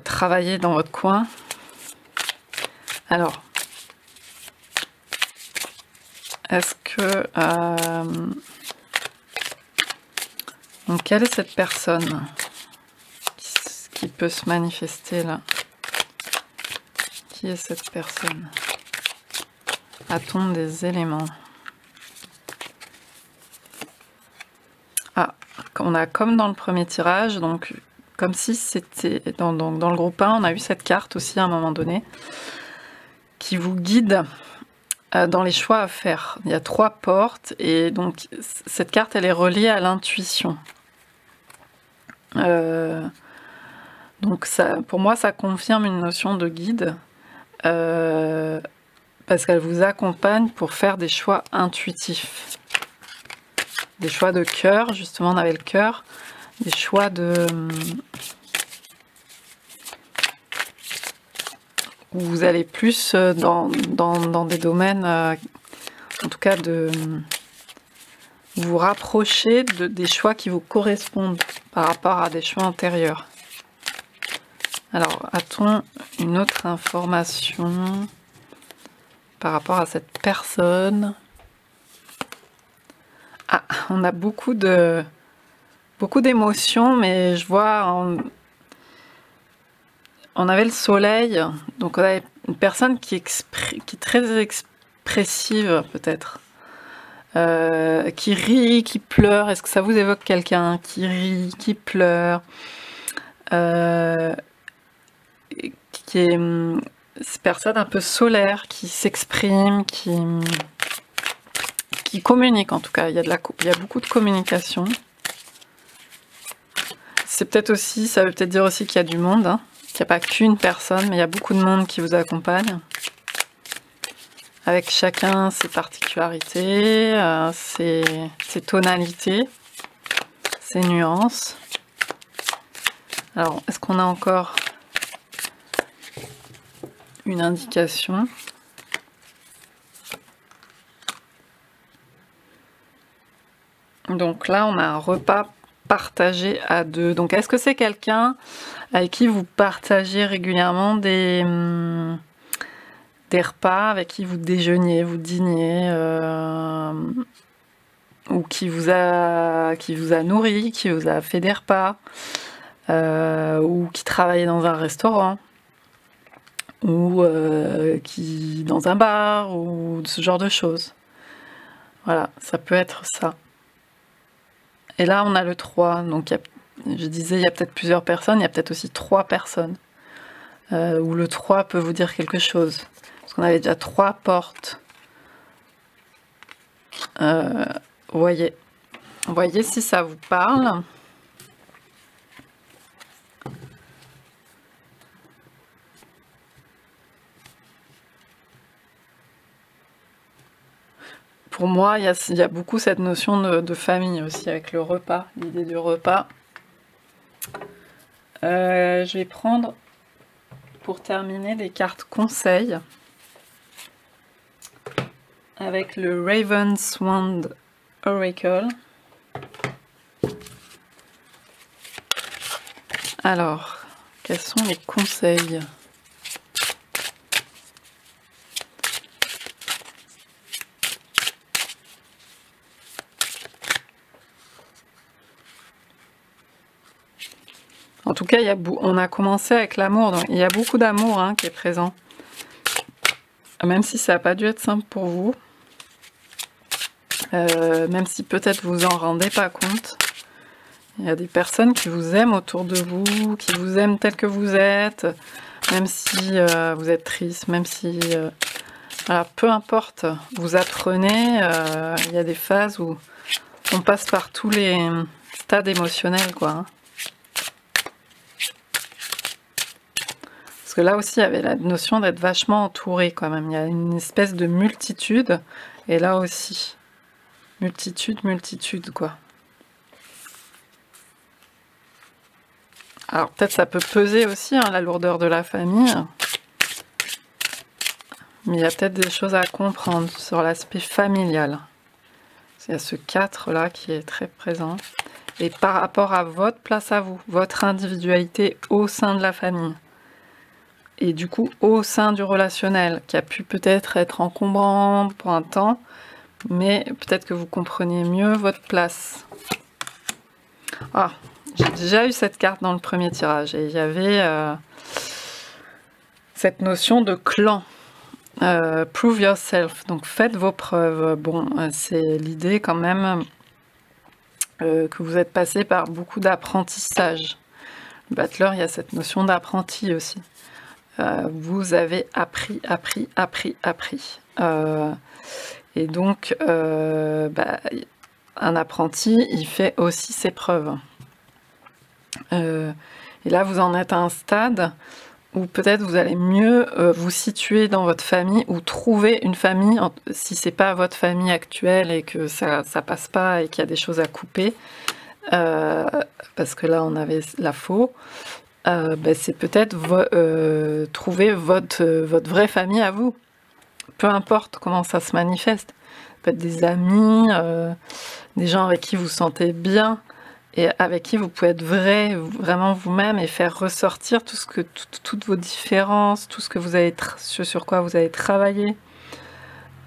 travailler dans votre coin. Alors, est-ce que... donc, quelle est cette personne qui peut se manifester là? Qui est cette personne? A-t-on des éléments? Ah, on a comme dans le premier tirage, donc comme si c'était dans le groupe 1, on a eu cette carte aussi à un moment donné, qui vous guide dans les choix à faire. Il y a 3 portes, et donc cette carte, elle est reliée à l'intuition. Donc ça, pour moi, ça confirme une notion de guide, parce qu'elle vous accompagne pour faire des choix intuitifs, des choix de cœur. Justement, on avait le cœur, des choix où vous allez plus dans des domaines, en tout cas vous rapprochez des choix qui vous correspondent par rapport à des choix antérieurs. Alors, a-t-on une autre information par rapport à cette personne? Ah, on a beaucoup d'émotions, mais je vois, on avait le soleil, donc on avait une personne qui est très expressive peut-être, qui rit, qui pleure. Est-ce que ça vous évoque quelqu'un qui rit, qui pleure, qui est cette personne un peu solaire, qui s'exprime, qui communique en tout cas. Il y a beaucoup de communication. C'est peut-être aussi, ça veut peut-être dire aussi qu'il y a du monde, hein, qu'il n'y a pas qu'une personne, mais il y a beaucoup de monde qui vous accompagne, avec chacun ses particularités, ses tonalités, ses nuances. Alors, est-ce qu'on a encore une indication? Donc là, on a un repas partagé à deux. Donc, est-ce que c'est quelqu'un avec qui vous partagez régulièrement des repas, avec qui vous déjeuniez, vous dîniez, ou qui vous a nourri, qui vous a fait des repas, ou qui travaillait dans un restaurant, ou qui dans un bar, ou ce genre de choses. Voilà, ça peut être ça. Et là, on a le 3. Donc, je disais, il y a peut-être plusieurs personnes, il y a peut-être aussi 3 personnes. Où le 3 peut vous dire quelque chose. Parce qu'on avait déjà 3 portes. Voyez si ça vous parle. Pour moi, il y a beaucoup cette notion de famille aussi avec le repas, l'idée du repas. Je vais prendre, pour terminer, des cartes conseils avec le Raven's Wand Oracle. Alors, quels sont les conseils ? En tout cas, on a commencé avec l'amour, donc il y a beaucoup d'amour qui est présent. Même si ça n'a pas dû être simple pour vous. Même si peut-être vous en rendez pas compte. Il y a des personnes qui vous aiment autour de vous, qui vous aiment tel que vous êtes, même si vous êtes triste, même si... voilà, peu importe, vous apprenez, il y a des phases où on passe par tous les stades émotionnels, quoi. Parce que là aussi, il y avait la notion d'être vachement entouré quand même. Il y a une espèce de multitude. Et là aussi, multitude, quoi. Alors peut-être ça peut peser aussi, la lourdeur de la famille. Mais il y a peut-être des choses à comprendre sur l'aspect familial. Il y a ce 4 là qui est très présent. Et par rapport à votre place à vous, votre individualité au sein de la famille. Et du coup, au sein du relationnel, qui a pu peut-être être encombrant pour un temps, mais peut-être que vous compreniez mieux votre place. Ah, j'ai déjà eu cette carte dans le premier tirage, et il y avait cette notion de clan. Prove yourself, donc faites vos preuves. Bon, c'est l'idée quand même que vous êtes passé par beaucoup d'apprentissage. Le Battler, il y a cette notion d'apprenti aussi. Vous avez appris. Et donc, un apprenti, il fait aussi ses preuves. Et là, vous en êtes à un stade où peut-être vous allez mieux vous situer dans votre famille ou trouver une famille, si c'est pas votre famille actuelle et que ça passe pas et qu'il y a des choses à couper, parce que là, on avait la faux. C'est peut-être trouver votre vraie famille à vous. Peu importe comment ça se manifeste. peut être des amis, des gens avec qui vous vous sentez bien et avec qui vous pouvez être vrai, vraiment vous-même et faire ressortir toutes vos différences, tout ce que vous avez ce sur quoi vous avez travaillé.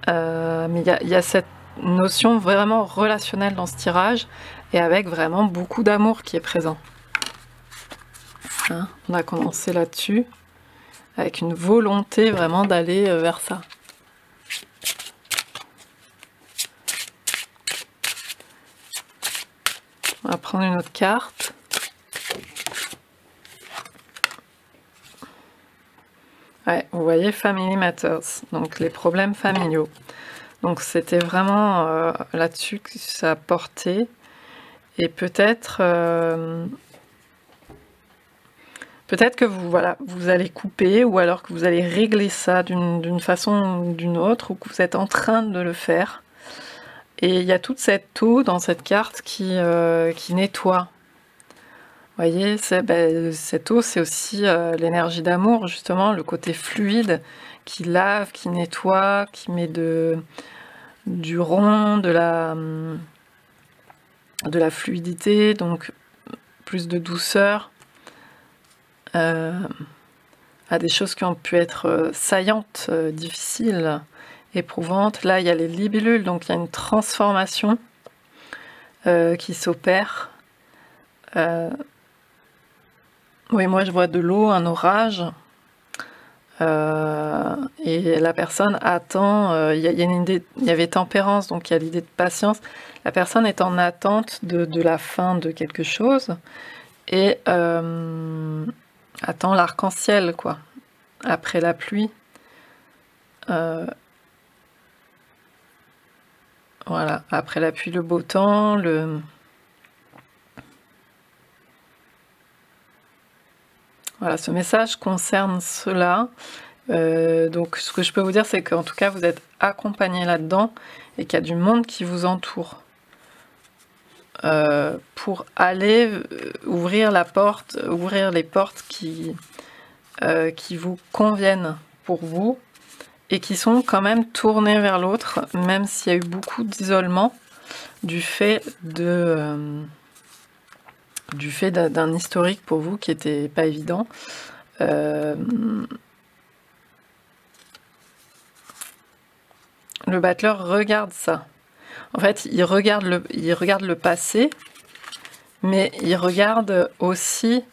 Mais il y a cette notion vraiment relationnelle dans ce tirage et avec vraiment beaucoup d'amour qui est présent. Hein, on a commencé là-dessus avec une volonté vraiment d'aller vers ça. On va prendre une autre carte. Ouais, vous voyez, Family Matters, donc les problèmes familiaux. Donc c'était vraiment là-dessus que ça portait. Et peut-être que vous allez couper ou alors que vous allez régler ça d'une façon ou d'une autre ou que vous êtes en train de le faire. Et il y a toute cette eau dans cette carte qui nettoie. Vous voyez, cette eau, c'est aussi l'énergie d'amour, justement, le côté fluide qui lave, qui nettoie, qui met du rond, de la fluidité, donc plus de douceur à des choses qui ont pu être saillantes, difficiles, éprouvantes. Là, il y a les libellules, donc il y a une transformation qui s'opère. Oui, moi je vois de l'eau, un orage, et la personne attend, il y avait tempérance, donc il y a l'idée de patience. La personne est en attente de la fin de quelque chose et attend l'arc-en-ciel, quoi, après la pluie. Voilà, après la pluie, le beau temps, Voilà, ce message concerne cela. Donc ce que je peux vous dire, c'est qu'en tout cas, vous êtes accompagné là-dedans et qu'il y a du monde qui vous entoure. Pour aller ouvrir les portes qui vous conviennent pour vous et qui sont quand même tournées vers l'autre, même s'il y a eu beaucoup d'isolement du fait d'un historique pour vous qui n'était pas évident. Le battleur regarde ça. En fait, il regarde le passé, mais il regarde aussi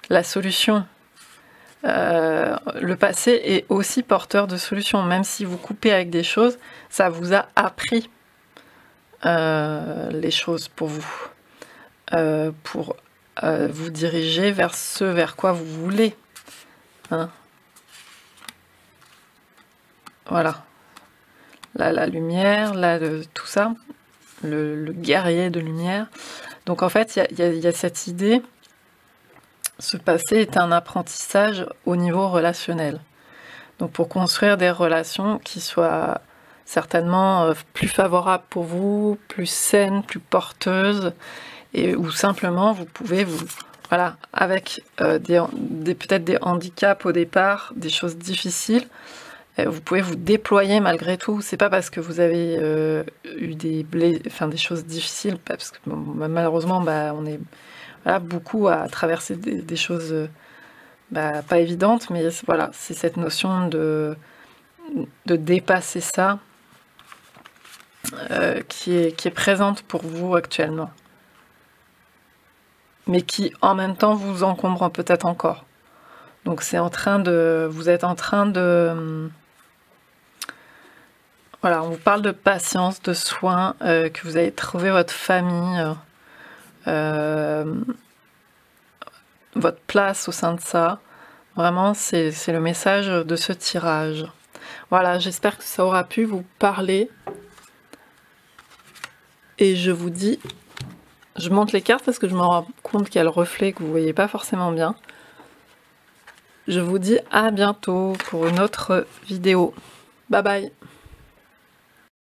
la solution. Le passé est aussi porteur de solutions. Même si vous coupez avec des choses, ça vous a appris les choses pour vous. Pour vous diriger vers ce vers quoi vous voulez. Hein, voilà. Là, la lumière, là, tout ça, le guerrier de lumière. Donc en fait, il y a cette idée, ce passé est un apprentissage au niveau relationnel. Donc pour construire des relations qui soient certainement plus favorables pour vous, plus saines, plus porteuses, et où simplement vous pouvez voilà, avec peut-être des handicaps au départ, des choses difficiles, vous pouvez vous déployer malgré tout. C'est pas parce que vous avez eu des choses difficiles, parce que malheureusement, on est beaucoup à traverser des choses pas évidentes, mais voilà, c'est cette notion de dépasser ça qui est présente pour vous actuellement, mais qui en même temps vous encombre peut-être encore. Donc vous êtes en train de voilà, on vous parle de patience, de soins, que vous avez trouvé votre famille, votre place au sein de ça. Vraiment, c'est le message de ce tirage. Voilà, j'espère que ça aura pu vous parler. Et je vous dis, je monte les cartes parce que je me rends compte qu'il y a le reflet que vous ne voyez pas forcément bien. Je vous dis à bientôt pour une autre vidéo. Bye bye.